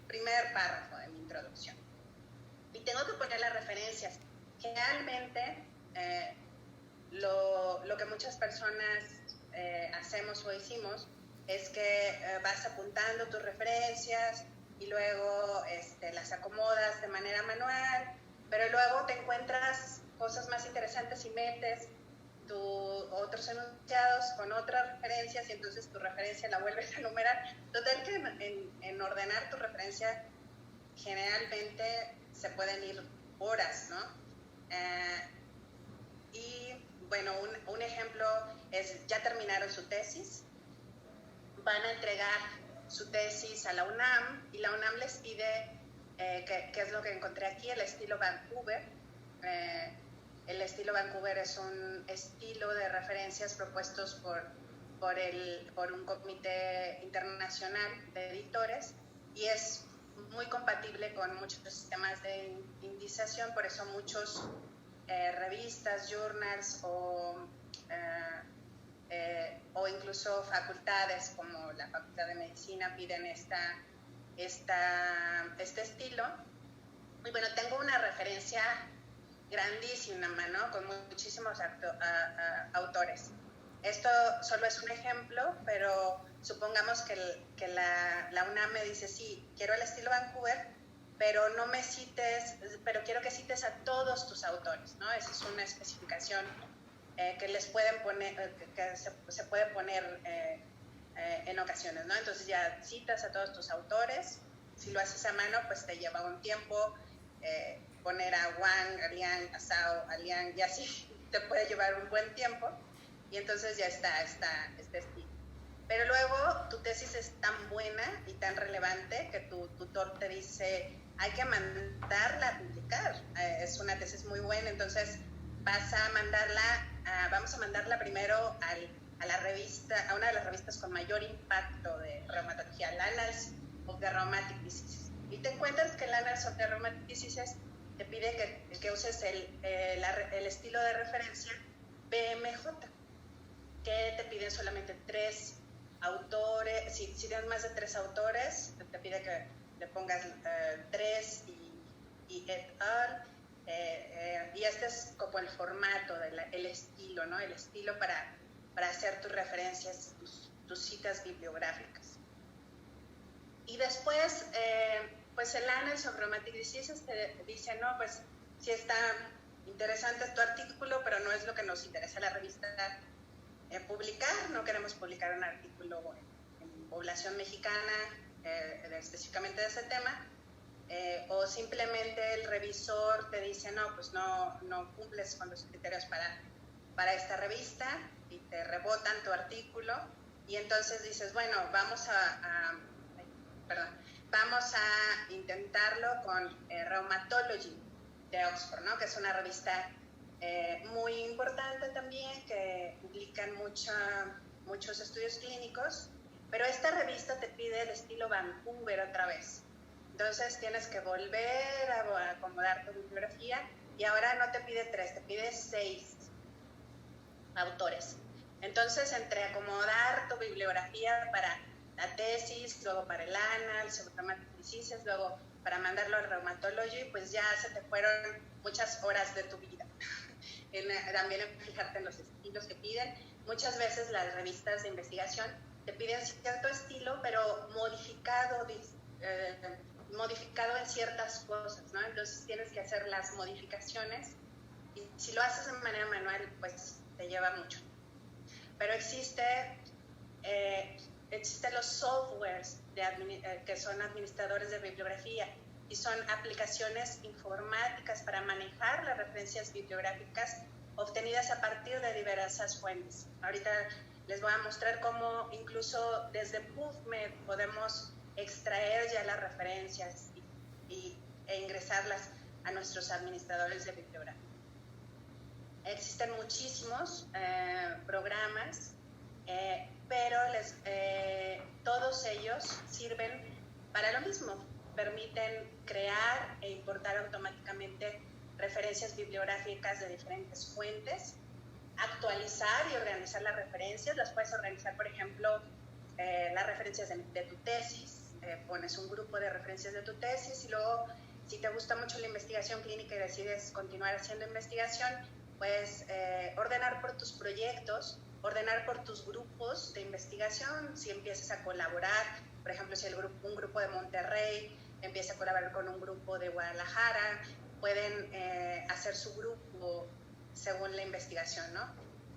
primer párrafo de mi introducción. Y tengo que poner las referencias. Generalmente, lo que muchas personas hacemos o hicimos es que vas apuntando tus referencias y luego las acomodas de manera manual, pero luego te encuentras cosas más interesantes y metes otros enunciados con otras referencias y entonces tu referencia la vuelves a numerar. Total que en ordenar tu referencia generalmente se pueden ir horas, ¿no? Y bueno, un ejemplo es, ya terminaron su tesis, van a entregar su tesis a la UNAM y la UNAM les pide, que es lo que encontré aquí, el estilo Vancouver. El estilo Vancouver es un estilo de referencias propuestos por por un comité internacional de editores y es muy compatible con muchos sistemas de indización, por eso muchos revistas, journals o incluso facultades como la Facultad de Medicina piden este estilo. Y bueno, tengo una referencia grandísima, ¿no? Con muchísimos autores. Esto solo es un ejemplo, pero supongamos que la UNAM me dice, sí, quiero el estilo Vancouver, pero no me cites, pero quiero que cites a todos tus autores, ¿no? Esa es una especificación que les pueden poner, que se puede poner en ocasiones, ¿no? Entonces ya citas a todos tus autores. Si lo haces a mano, pues te lleva un tiempo poner a Wang, a Liang, a Zhao, a Liang, y así te puede llevar un buen tiempo, y entonces ya está este estilo. Pero luego tu tesis es tan buena y tan relevante que tu tutor te dice, hay que mandarla a publicar. Es una tesis muy buena, entonces vamos a mandarla primero a la revista, a una de las revistas con mayor impacto de reumatología, el Annals of the Rheumatic Diseases. Y te encuentras que el Annals of the Rheumatic Diseases te pide que uses el estilo de referencia BMJ, que te piden solamente 3 autores. Si tienes más de 3 autores, te pide que le pongas 3 y et al. Y este es como el formato, el estilo, ¿no? El estilo para hacer tus referencias, tus citas bibliográficas. Y después, pues el Annals of Rheumatic Diseases te dice, no, pues sí está interesante tu artículo, pero no es lo que nos interesa a la revista publicar. No queremos publicar un artículo en población mexicana específicamente de ese tema. O simplemente el revisor te dice, no, pues no cumples con los criterios para esta revista y te rebotan tu artículo, y entonces dices, bueno, vamos a intentarlo con Rheumatology de Oxford, ¿no? Que es una revista muy importante también, que publican muchos estudios clínicos, pero esta revista te pide el estilo Vancouver otra vez. Entonces tienes que volver a acomodar tu bibliografía, y ahora no te pide 3, te pide 6 autores. Entonces, entre acomodar tu bibliografía para la tesis, luego para el Annals sobre Rheumatic Diseases, luego para mandarlo al Rheumatology, pues ya se te fueron muchas horas de tu vida. También en fijarte en los estilos que piden. Muchas veces las revistas de investigación te piden cierto estilo, pero modificado en ciertas cosas, ¿no? Entonces tienes que hacer las modificaciones, y si lo haces de manera manual, pues te lleva mucho. Pero existen los softwares que son administradores de bibliografía, y son aplicaciones informáticas para manejar las referencias bibliográficas obtenidas a partir de diversas fuentes. Ahorita les voy a mostrar cómo incluso desde PubMed podemos extraer ya las referencias e ingresarlas a nuestros administradores de bibliografía. Existen muchísimos programas, pero todos ellos sirven para lo mismo. Permiten crear e importar automáticamente referencias bibliográficas de diferentes fuentes, actualizar y organizar las referencias. Las puedes organizar, por ejemplo, las referencias de tu tesis. Pones un grupo de referencias de tu tesis, y luego, si te gusta mucho la investigación clínica y decides continuar haciendo investigación, puedes ordenar por tus proyectos, ordenar por tus grupos de investigación. Si empiezas a colaborar, por ejemplo, si un grupo de Monterrey empieza a colaborar con un grupo de Guadalajara, pueden hacer su grupo según la investigación, ¿no?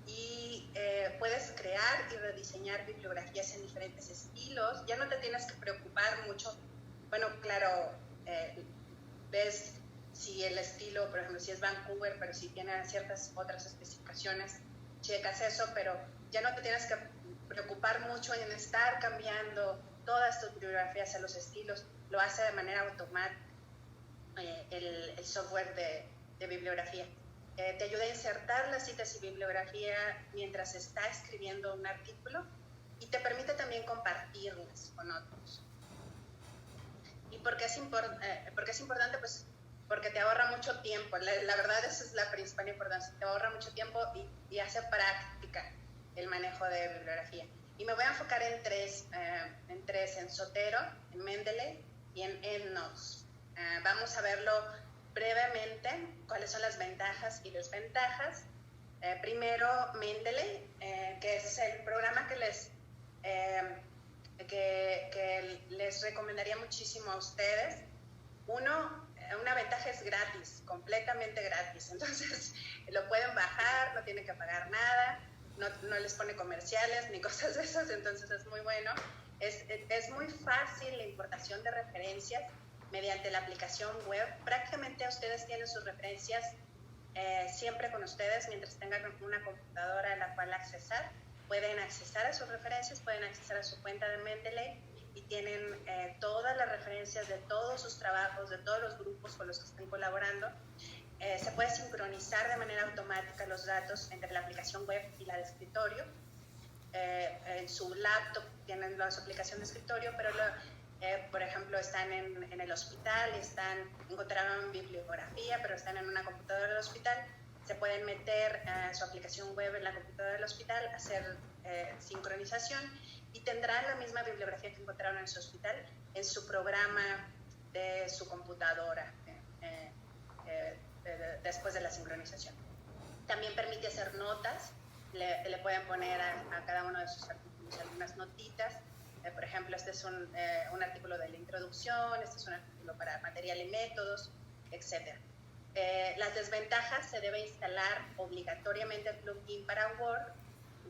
Y puedes crear y rediseñar bibliografías en diferentes estilos. Ya no te tienes que preocupar mucho. Bueno, claro, ves si el estilo, por ejemplo, si es Vancouver, pero si tiene ciertas otras especificaciones, checas eso, pero ya no te tienes que preocupar mucho en estar cambiando todas tus bibliografías a los estilos. Lo hace de manera automática el software de bibliografía. te ayuda a insertar las citas y bibliografía mientras está escribiendo un artículo y te permite también compartirlas con otros. ¿Y por qué es importante? Pues porque te ahorra mucho tiempo. La verdad, esa es la principal importancia. Te ahorra mucho tiempo y hace práctica el manejo de bibliografía. Y me voy a enfocar en tres, en Zotero, en Mendeley y en EndNotes. Vamos a verlo brevemente, cuáles son las ventajas y desventajas. Primero, Mendeley, que es el programa que les recomendaría muchísimo a ustedes. Una ventaja es gratis, completamente gratis. Entonces, lo pueden bajar, no tienen que pagar nada, no les pone comerciales ni cosas de esas, entonces es muy bueno. Es muy fácil la importación de referencias mediante la aplicación web. Prácticamente ustedes tienen sus referencias siempre con ustedes mientras tengan una computadora a la cual accesar. Pueden accesar a sus referencias, pueden accesar a su cuenta de Mendeley y tienen todas las referencias de todos sus trabajos, de todos los grupos con los que estén colaborando. Se puede sincronizar de manera automática los datos entre la aplicación web y la de escritorio. En su laptop tienen la aplicación de escritorio, pero por ejemplo están en el hospital, encontraron bibliografía, pero están en una computadora del hospital. Se pueden meter su aplicación web en la computadora del hospital, hacer sincronización y tendrán la misma bibliografía que encontraron en su hospital en su programa de su computadora después de la sincronización. También permite hacer notas, le pueden poner a cada uno de sus artículos algunas notitas. Por ejemplo, este es un artículo de la introducción, este es un artículo para material y métodos, etc. Las desventajas: se debe instalar obligatoriamente el plugin para Word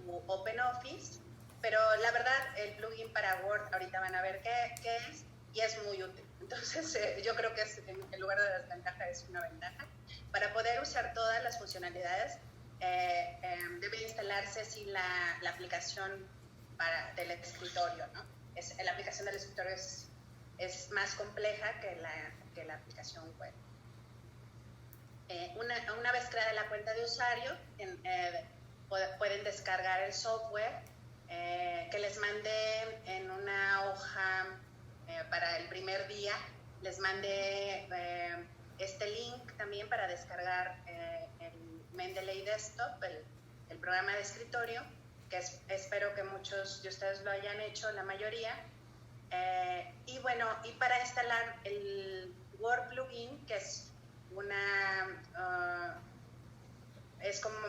u OpenOffice, pero la verdad el plugin para Word ahorita van a ver qué es y es muy útil. Entonces yo creo que en lugar de desventaja es una ventaja. Para poder usar todas las funcionalidades debe instalarse la aplicación del escritorio, ¿no? La aplicación del escritorio es más compleja que la aplicación web. Una vez creada la cuenta de usuario, pueden descargar el software que les mandé en una hoja para el primer día. Les mandé este link también para descargar el Mendeley Desktop, el programa de escritorio, que espero que muchos de ustedes lo hayan hecho, la mayoría. Y bueno, y para instalar el Word plugin, que es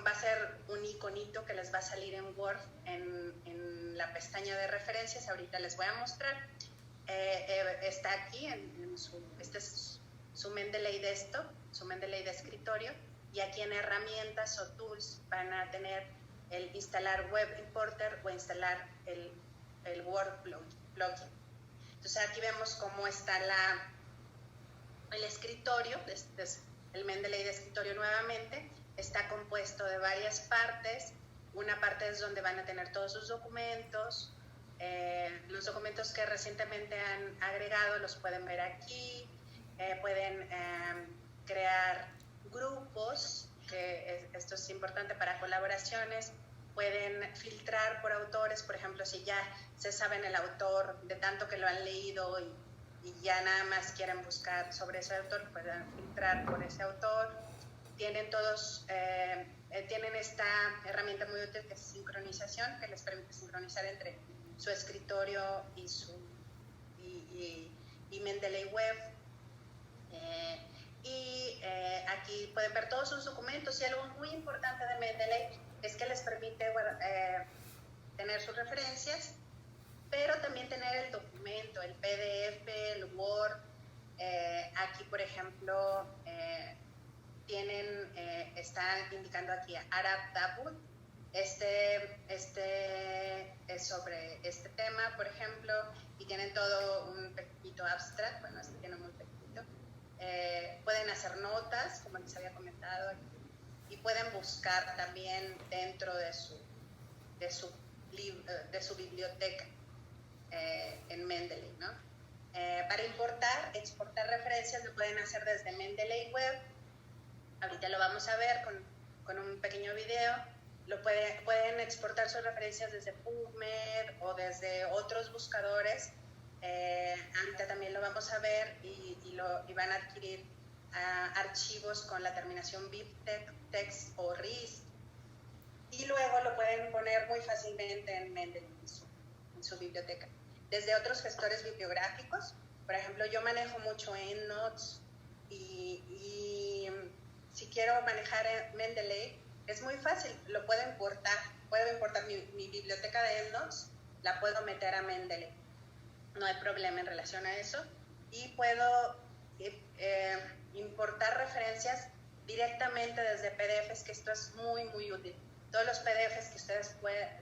va a ser un iconito que les va a salir en Word en la pestaña de referencias. Ahorita les voy a mostrar. Está aquí, este es su Mendeley Desktop, su Mendeley de escritorio, y aquí en herramientas o tools van a tener el instalar Web Importer o instalar el Word plugin. Entonces aquí vemos cómo está el escritorio, el Mendeley de escritorio nuevamente. Está compuesto de varias partes. Una parte es donde van a tener todos sus documentos. Los documentos que recientemente han agregado los pueden ver aquí. Pueden crear grupos, que esto es importante para colaboraciones. Pueden filtrar por autores, por ejemplo, si ya se saben el autor de tanto que lo han leído y ya nada más quieren buscar sobre ese autor, pueden filtrar por ese autor. Tienen esta herramienta muy útil que es sincronización, que les permite sincronizar entre su escritorio y Mendeley Web. Aquí pueden ver todos sus documentos, y algo muy importante de Mendeley es que les permite tener sus referencias, pero también tener el documento, el PDF, el Word. Aquí, por ejemplo, están indicando aquí Arab Dabut. Este es sobre este tema, por ejemplo, y tienen todo un pequeñito abstract. Bueno, este tiene muy pequeñito. Pueden hacer notas, como les había comentado, y pueden buscar también dentro de su biblioteca en Mendeley, ¿no? Para exportar referencias lo pueden hacer desde Mendeley Web. ahorita lo vamos a ver con un pequeño video. Pueden exportar sus referencias desde PubMed o desde otros buscadores. Ahorita también lo vamos a ver y van a adquirir archivos con la terminación BibTeX o RIS, y luego lo pueden poner muy fácilmente en Mendeley, en su biblioteca. Desde otros gestores bibliográficos, por ejemplo, yo manejo mucho EndNotes, y si quiero manejar Mendeley, es muy fácil, lo puedo importar mi biblioteca de EndNotes, la puedo meter a Mendeley, no hay problema en relación a eso, y puedo importar referencias directamente desde PDFs, que esto es muy, muy útil. Todos los PDFs que ustedes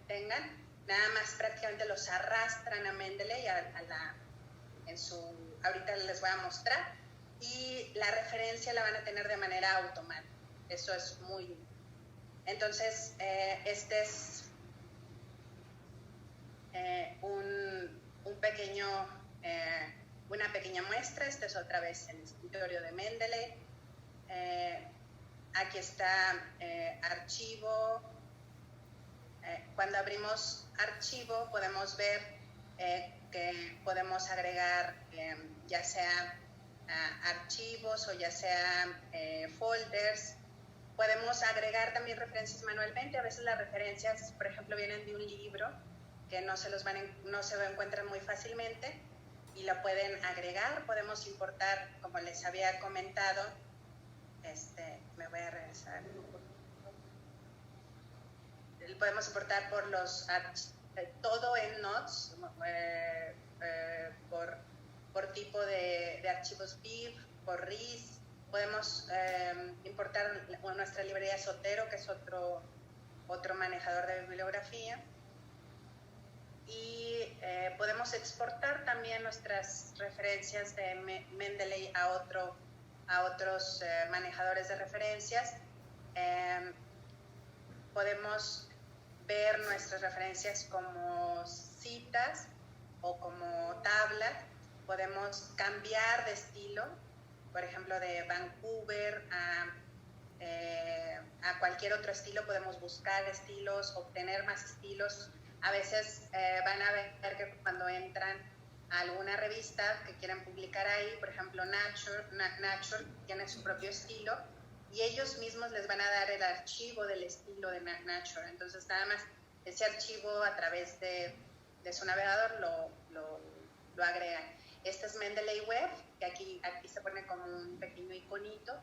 tengan, nada más prácticamente los arrastran a Mendeley, ahorita les voy a mostrar, y la referencia la van a tener de manera automática. Eso es muy útil. Entonces, este es una pequeña muestra. Esta es otra vez el escritorio de Mendeley. Aquí está archivo. Cuando abrimos archivo podemos ver que podemos agregar ya sea archivos o ya sea folders. Podemos agregar también referencias manualmente. A veces las referencias, por ejemplo, vienen de un libro que no se encuentran muy fácilmente, y lo pueden agregar. Podemos importar, como les había comentado, me voy a regresar. Podemos importar por todo EndNotes, por tipo de archivos BIB, por RIS. Podemos importar nuestra librería Zotero, que es otro manejador de bibliografía. Y podemos exportar también nuestras referencias de Mendeley a otros manejadores de referencias. Podemos ver nuestras referencias como citas o como tablas. Podemos cambiar de estilo, por ejemplo, de Vancouver a cualquier otro estilo. Podemos buscar estilos, obtener más estilos. A veces van a ver que cuando entran a alguna revista que quieren publicar ahí, por ejemplo Nature tiene su propio estilo, y ellos mismos les van a dar el archivo del estilo de Nature. Entonces nada más ese archivo, a través de su navegador, lo agregan. Este es Mendeley Web, que aquí se pone como un pequeño iconito.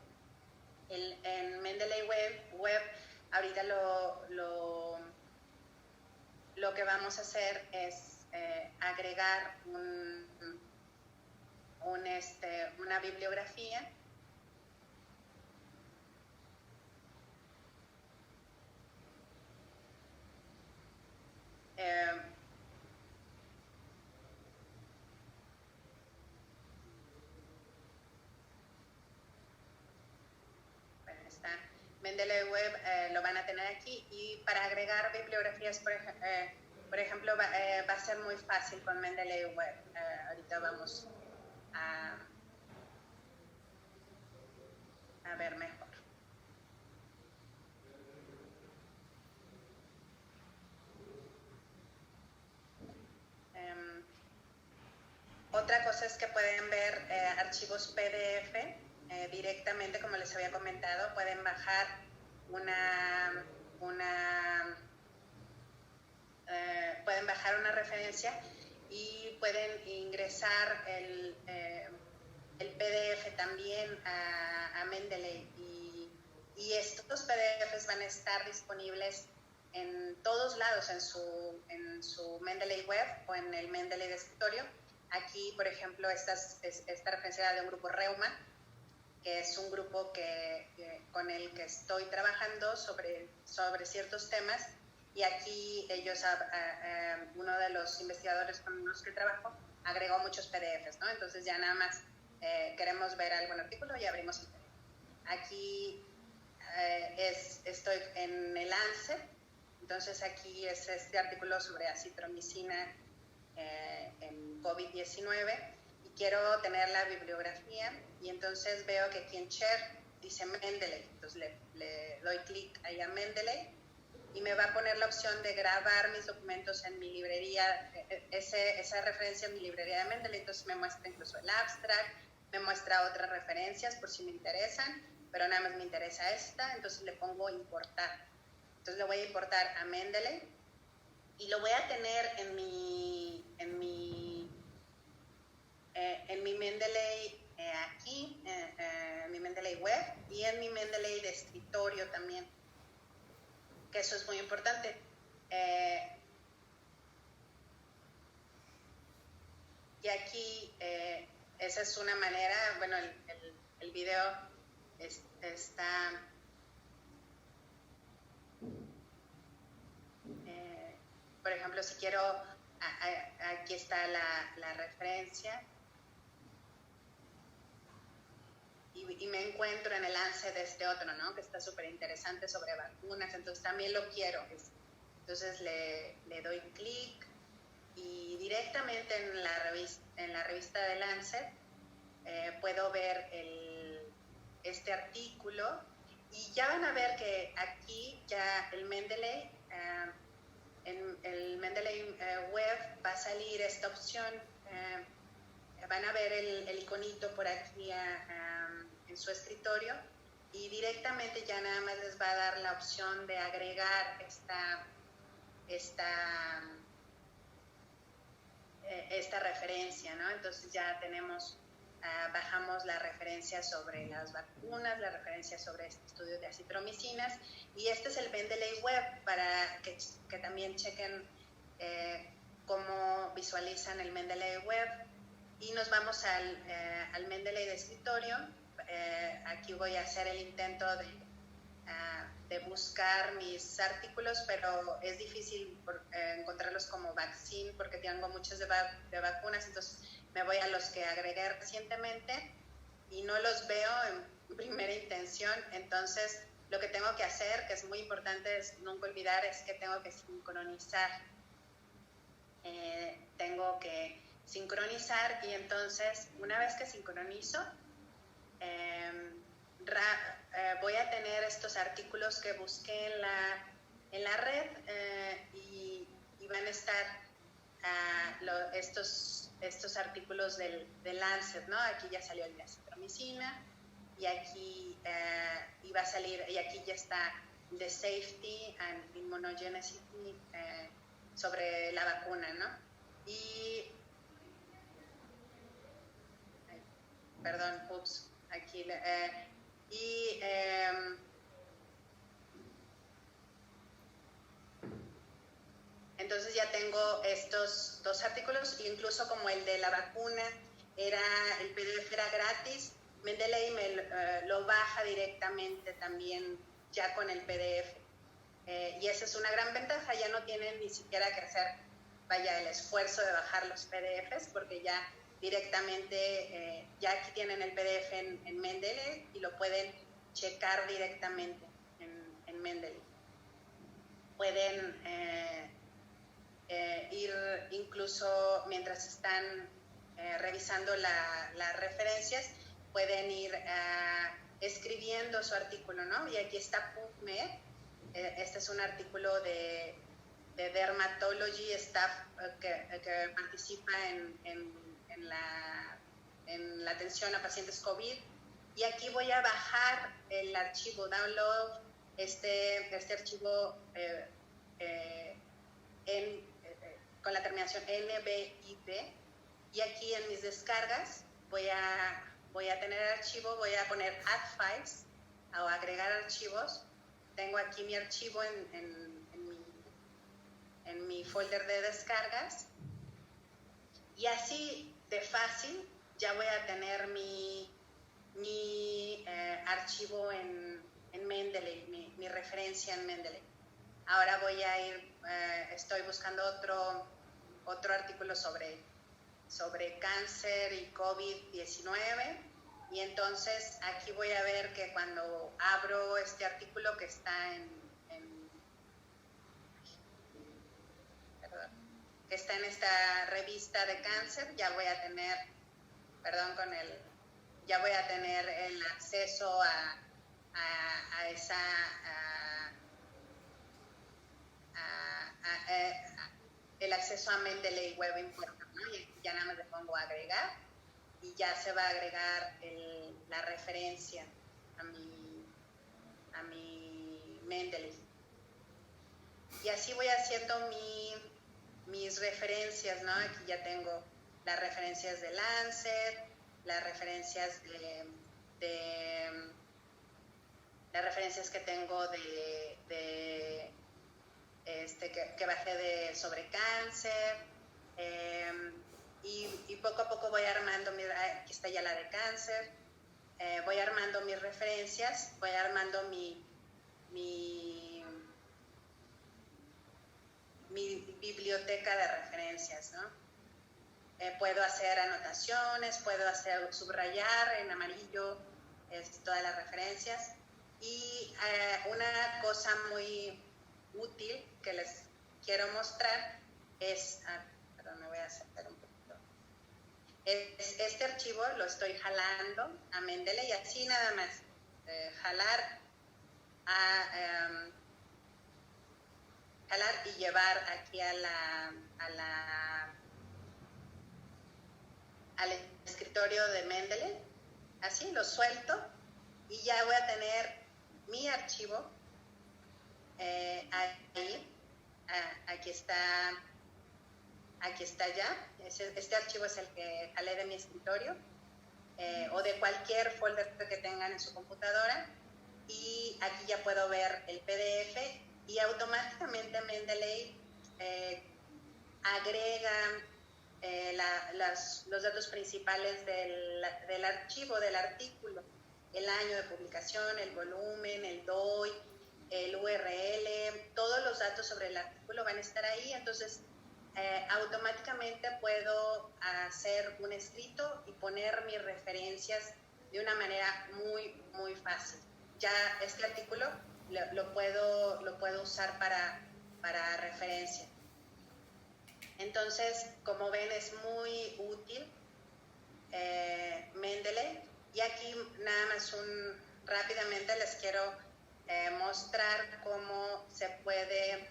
En Mendeley Web ahorita lo que vamos a hacer es agregar una bibliografía. Mendeley Web lo van a tener aquí, y para agregar bibliografías, por ejemplo, va a ser muy fácil con Mendeley Web. Ahorita vamos a ver mejor. Otra cosa es que pueden ver archivos PDF directamente, como les había comentado. Pueden bajar pueden bajar una referencia y pueden ingresar el PDF también a Mendeley, y estos PDFs van a estar disponibles en todos lados, en su Mendeley Web o en el Mendeley de escritorio. Aquí, por ejemplo, esta referencia de un grupo Reuma, que es un grupo con el que estoy trabajando sobre ciertos temas, y aquí uno de los investigadores con los que trabajo agregó muchos PDFs, ¿no? Entonces ya nada más queremos ver algún artículo y abrimos el PDF. Aquí estoy en el Lancet. Entonces aquí es este artículo sobre acitromicina en COVID-19, y quiero tener la bibliografía, y entonces veo que aquí en Share dice Mendeley, entonces le doy clic ahí a Mendeley y me va a poner la opción de grabar mis documentos en mi librería, esa referencia en mi librería de Mendeley. Entonces me muestra incluso el abstract, me muestra otras referencias por si me interesan, pero nada más me interesa esta, entonces le pongo importar. Entonces le voy a importar a Mendeley y lo voy a tener en mi Mendeley aquí, en mi Mendeley web y en mi Mendeley de escritorio también, que eso es muy importante. Y aquí esa es una manera, bueno, el video está, por ejemplo, si quiero, aquí está la referencia y me encuentro en el Lancet de este otro, ¿no? Que está súper interesante sobre vacunas, entonces también lo quiero. Entonces le doy clic y directamente en la revista de Lancet puedo ver este artículo y ya van a ver que aquí ya el Mendeley, en el Mendeley web va a salir esta opción, van a ver el iconito por aquí en su escritorio y directamente ya nada más les va a dar la opción de agregar esta referencia, ¿no? Entonces ya tenemos, bajamos la referencia sobre las vacunas, la referencia sobre este estudio de acitromicinas y este es el Mendeley web para que también chequen cómo visualizan el Mendeley web y nos vamos al Mendeley de escritorio. Aquí voy a hacer el intento de buscar mis artículos, pero es difícil encontrarlos como vaccine porque tengo muchos de vacunas, entonces me voy a los que agregué recientemente y no los veo en primera intención. Entonces lo que tengo que hacer, que es muy importante, es nunca olvidar, es que tengo que sincronizar. Y entonces una vez que sincronizo, voy a tener estos artículos que busqué en la red y van a estar estos artículos del Lancet, ¿no? Aquí ya salió el de acitromicina y aquí va a salir, y aquí ya está the safety and immunogenicity sobre la vacuna, ¿no? Y perdón, aquí entonces ya tengo estos dos artículos, incluso como el de la vacuna, el PDF era gratis, Mendeley lo baja directamente también ya con el PDF. Y esa es una gran ventaja, ya no tienen ni siquiera que hacer, el esfuerzo de bajar los PDFs, porque ya directamente, ya aquí tienen el PDF en Mendeley y lo pueden checar directamente en Mendeley. Pueden ir incluso mientras están revisando las referencias, pueden ir escribiendo su artículo, ¿no? Y aquí está PubMed. Este es un artículo de Dermatology Staff que participa en la atención a pacientes COVID. Y aquí voy a bajar el archivo download, este archivo con la terminación NBIP. Y aquí en mis descargas voy a tener el archivo, voy a poner add files o agregar archivos. Tengo aquí mi archivo en mi folder de descargas y así de fácil ya voy a tener mi archivo en Mendeley, mi referencia en Mendeley. Ahora voy a ir, estoy buscando otro artículo sobre cáncer y COVID-19. Y entonces aquí voy a ver que cuando abro este artículo que está que está en esta revista de cáncer, ya voy a tener, ya voy a tener el acceso el acceso a Mendeley Web Importer, ¿no? Y ya nada más le pongo agregar y ya se va a agregar la referencia a mi Mendeley. Y así voy haciendo mis referencias, ¿no? Aquí ya tengo las referencias de Lancet, las referencias las referencias que tengo que bajé sobre cáncer, y poco a poco voy armando, aquí está ya la de cáncer, voy armando mis referencias, voy armando mi biblioteca de referencias, ¿no? Puedo hacer anotaciones, puedo subrayar en amarillo todas las referencias. Y una cosa muy útil que les quiero mostrar es, perdón, me voy a acercar un poquito. Este archivo lo estoy jalando a Mendeley y así nada más, jalar y llevar aquí al escritorio de Mendeley, así lo suelto y ya voy a tener mi archivo ahí. Aquí está ya. Este archivo es el que jalé de mi escritorio o de cualquier folder que tengan en su computadora, y aquí ya puedo ver el PDF y automáticamente Mendeley agrega los datos principales del archivo, del artículo, el año de publicación, el volumen, el DOI, el URL, todos los datos sobre el artículo van a estar ahí. Entonces automáticamente puedo hacer un escrito y poner mis referencias de una manera muy, muy fácil. Ya este artículo lo puedo usar para referencia. Entonces, como ven, es muy útil Mendeley. Y aquí nada más rápidamente les quiero mostrar cómo se puede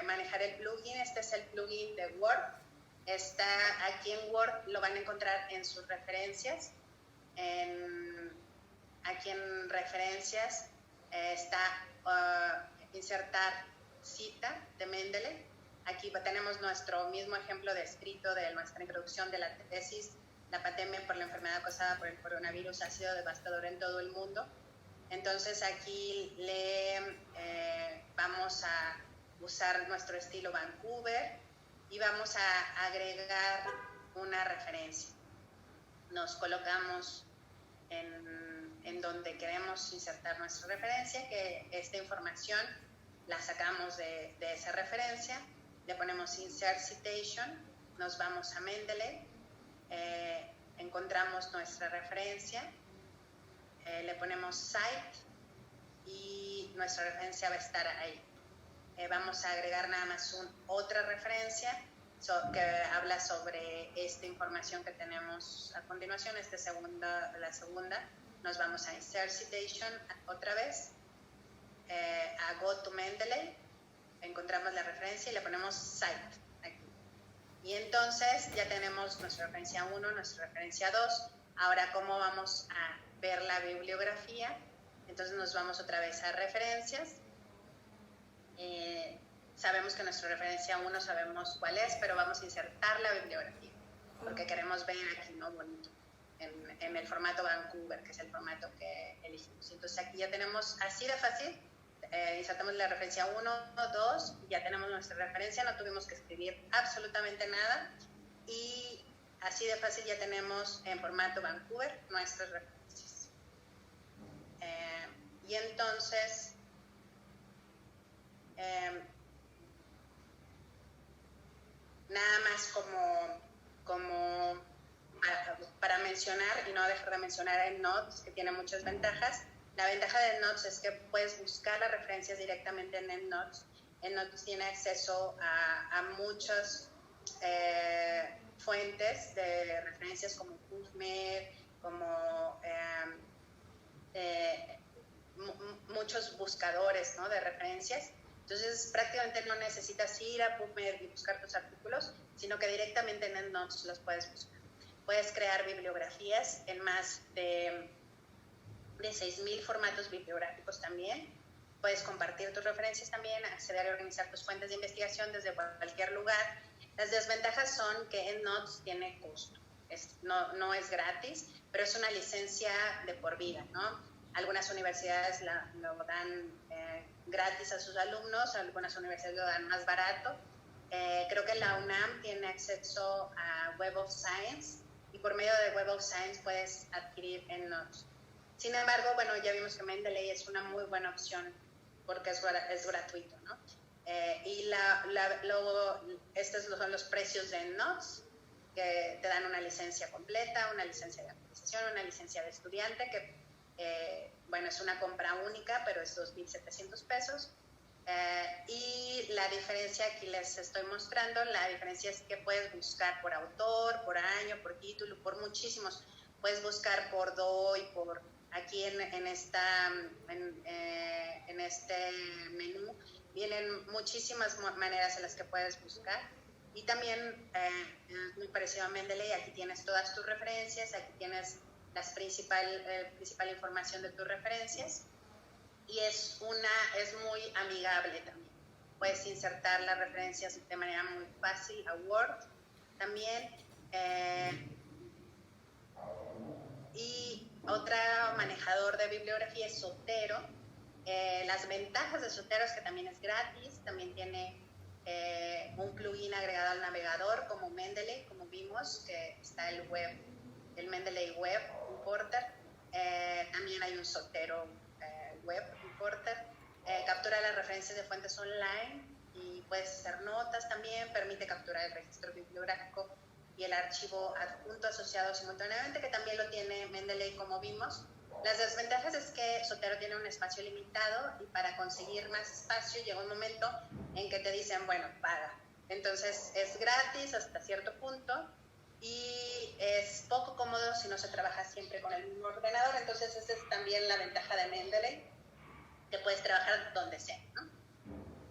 manejar el plugin. Este es el plugin de Word. Está aquí en Word, lo van a encontrar en sus referencias. Aquí en referencias está insertar cita de Mendeley. Aquí tenemos nuestro mismo ejemplo de escrito de nuestra introducción de la tesis. La pandemia por la enfermedad causada por el coronavirus ha sido devastadora en todo el mundo. Entonces aquí vamos a usar nuestro estilo Vancouver y vamos a agregar una referencia. Nos colocamos en donde queremos insertar nuestra referencia, que esta información la sacamos de esa referencia, le ponemos Insert Citation, nos vamos a Mendeley, encontramos nuestra referencia, le ponemos Cite y nuestra referencia va a estar ahí. Vamos a agregar nada más otra referencia que habla sobre esta información que tenemos a continuación. La segunda, nos vamos a Insert Citation otra vez, a Go to Mendeley, encontramos la referencia y le ponemos Cite aquí. Y entonces ya tenemos nuestra referencia 1, nuestra referencia 2. Ahora, ¿cómo vamos a ver la bibliografía? Entonces nos vamos otra vez a referencias. Sabemos que nuestra referencia 1 sabemos cuál es, pero vamos a insertar la bibliografía porque queremos ver aquí, ¿no? Bonito, en el formato Vancouver, que es el formato que elegimos. Entonces aquí ya tenemos así de fácil, insertamos la referencia 1, 2, ya tenemos nuestra referencia, no tuvimos que escribir absolutamente nada y así de fácil ya tenemos en formato Vancouver nuestras referencias. Y entonces nada más como para mencionar y no dejar de mencionar EndNotes, que tiene muchas ventajas. La ventaja de EndNotes es que puedes buscar las referencias directamente en EndNotes. EndNotes tiene acceso a muchos fuentes de referencias como PubMed, como muchos buscadores, ¿no?, de referencias. Entonces, prácticamente no necesitas ir a PubMed y buscar tus artículos, sino que directamente en EndNotes los puedes buscar. Puedes crear bibliografías en más de 6,000 formatos bibliográficos también. Puedes compartir tus referencias también, acceder y organizar tus fuentes de investigación desde cualquier lugar. Las desventajas son que EndNotes tiene costo. No es gratis, pero es una licencia de por vida, ¿no? Algunas universidades lo dan gratis a sus alumnos, algunas universidades lo dan más barato. Creo que la UNAM tiene acceso a Web of Science y por medio de Web of Science puedes adquirir EndNotes. Sin embargo, bueno, ya vimos que Mendeley es una muy buena opción porque es gratuito, ¿no? Y luego estos son los precios de EndNotes, que te dan una licencia completa, una licencia de actualización, una licencia de estudiante, que bueno, es una compra única, pero es 2,700 pesos. Y la diferencia aquí les estoy mostrando, la diferencia es que puedes buscar por autor, por año, por título, por muchísimos. Puedes buscar por DOI, por aquí en este menú vienen muchísimas maneras en las que puedes buscar. Y también es muy parecido a Mendeley, aquí tienes todas tus referencias, aquí tienes la principal información de tus referencias, y es muy amigable también. Puedes insertar las referencias de manera muy fácil a Word también. Y otro manejador de bibliografía es Zotero. Las ventajas de Zotero es que también es gratis, también tiene un plugin agregado al navegador como Mendeley, como vimos, que está el Mendeley Web Importer. También hay un Zotero Web Importer. Captura las referencias de fuentes online y puedes hacer notas también. Permite capturar el registro bibliográfico y el archivo adjunto asociado simultáneamente, que también lo tiene Mendeley, como vimos. Las desventajas es que Zotero tiene un espacio limitado y para conseguir más espacio llega un momento en que te dicen, bueno, paga. Entonces es gratis hasta cierto punto y es poco cómodo si no se trabaja siempre con el mismo ordenador. Entonces esa es también la ventaja de Mendeley, que puedes trabajar donde sea, ¿no?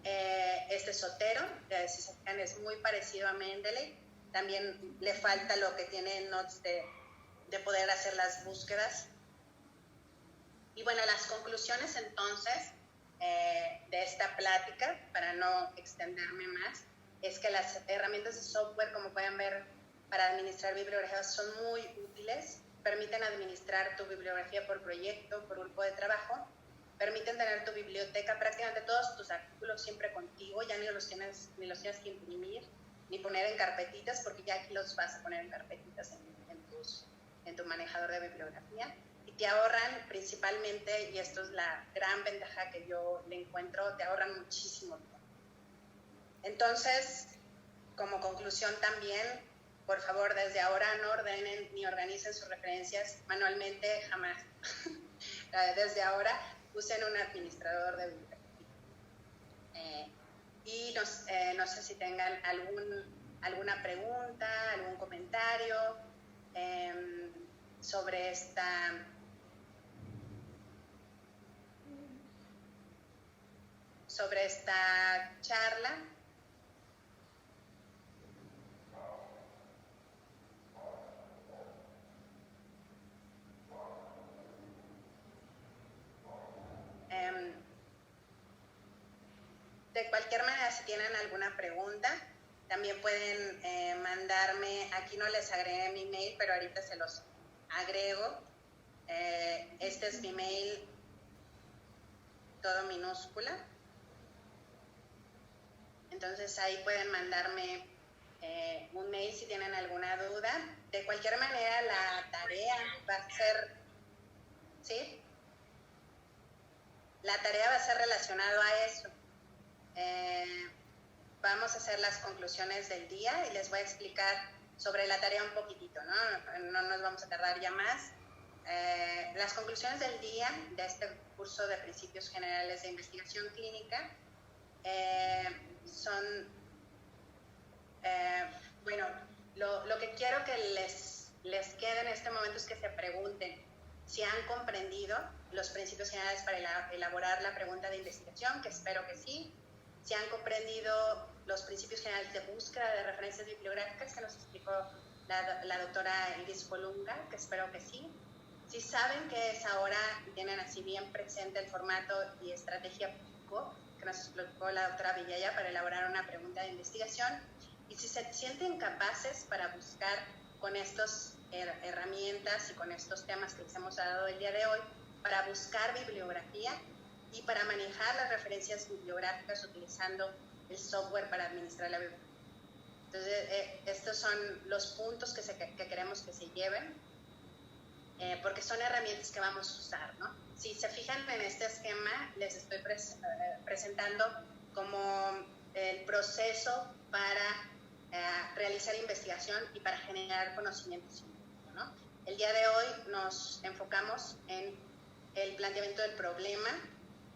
Este Zotero, si se fijan, es muy parecido a Mendeley. También le falta lo que tiene EndNotes de poder hacer las búsquedas. Y bueno, las conclusiones entonces de esta plática, para no extenderme más, es que las herramientas de software, como pueden ver, para administrar bibliografías son muy útiles. Permiten administrar tu bibliografía por proyecto, por grupo de trabajo. Permiten tener tu biblioteca, prácticamente todos tus artículos siempre contigo, ya ni los tienes que imprimir, ni poner en carpetitas, porque ya aquí los vas a poner en carpetitas en tu manejador de bibliografía. Y te ahorran principalmente, y esto es la gran ventaja que yo le encuentro, te ahorran muchísimo tiempo. Entonces, como conclusión también, por favor, desde ahora no ordenen ni organicen sus referencias manualmente, jamás. Desde ahora usen un administrador de bibliografía. Y no sé si tengan alguna pregunta, algún comentario sobre esta charla. De cualquier manera, si tienen alguna pregunta, también pueden mandarme, aquí no les agregué mi mail, pero ahorita se los agrego. Este es mi mail, todo minúscula. Entonces ahí pueden mandarme un mail si tienen alguna duda. De cualquier manera, la tarea va a ser, ¿sí? La tarea va a ser relacionada a eso. Vamos a hacer las conclusiones del día y les voy a explicar sobre la tarea un poquitito, ¿no? No nos vamos a tardar ya más. Las conclusiones del día de este curso de Principios Generales de Investigación Clínica son, bueno, Lo que quiero que les quede en este momento es que se pregunten si han comprendido los principios generales para elaborar la pregunta de investigación, que espero que sí, si han comprendido los principios generales de búsqueda de referencias bibliográficas que nos explicó la doctora Iris Colunga, que espero que sí, si saben que es ahora y tienen así bien presente el formato y estrategia PICO que nos explicó la doctora Villaya para elaborar una pregunta de investigación, y si se sienten capaces para buscar con estas herramientas y con estos temas que les hemos dado el día de hoy, para buscar bibliografía y para manejar las referencias bibliográficas utilizando el software para administrar la bibliografía. Entonces, estos son los puntos que queremos que se lleven, porque son herramientas que vamos a usar, ¿no? Si se fijan en este esquema, les estoy presentando como el proceso para realizar investigación y para generar conocimiento científico, ¿no? El día de hoy nos enfocamos en el planteamiento del problema,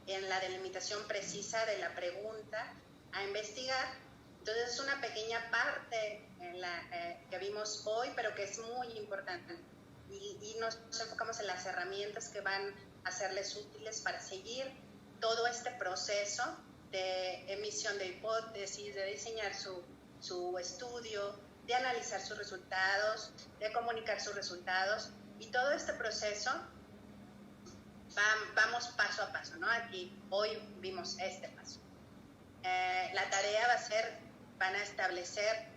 en la delimitación precisa de la pregunta a investigar. Entonces es una pequeña parte que vimos hoy, pero que es muy importante. Y nos enfocamos en las herramientas que van a serles útiles para seguir todo este proceso de emisión de hipótesis, de diseñar su estudio, de analizar sus resultados, de comunicar sus resultados. Y todo este proceso vamos paso a paso, ¿no? Aquí hoy vimos este paso. La tarea va a ser, van a establecer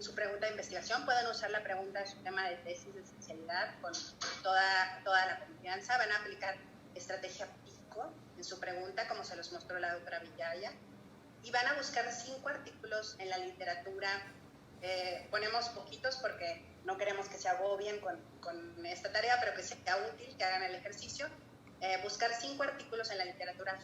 su pregunta de investigación, pueden usar la pregunta de su tema de tesis de especialidad con toda la confianza, van a aplicar estrategia PICO en su pregunta, como se los mostró la doctora Villaya, y van a buscar 5 artículos en la literatura. Ponemos poquitos porque no queremos que se agobien con esta tarea, pero que sea útil, que hagan el ejercicio. Buscar 5 artículos en la literatura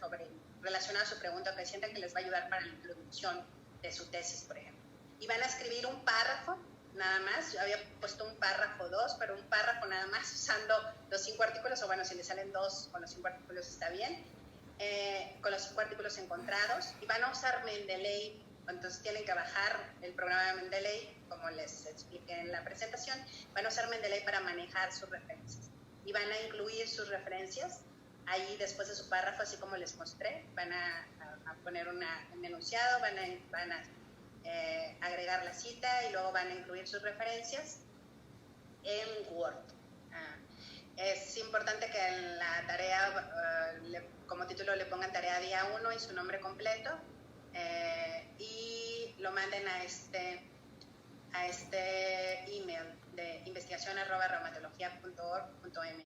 relacionados a su pregunta, que sientan que les va a ayudar para la introducción de su tesis, por ejemplo. Y van a escribir un párrafo, nada más. Yo había puesto un párrafo 2, pero un párrafo nada más usando los 5 artículos, o bueno, si les salen 2 con los 5 artículos está bien, con los 5 artículos encontrados. Y van a usar Mendeley, entonces tienen que bajar el programa de Mendeley, como les expliqué en la presentación. Van a usar Mendeley para manejar sus referencias. Y van a incluir sus referencias ahí después de su párrafo, así como les mostré. Van a poner un enunciado, van a agregar la cita y luego van a incluir sus referencias en Word. Es importante que en la tarea, como título le pongan tarea día 1 y su nombre completo, y lo manden a este email de investigación@reumatología.org.mx.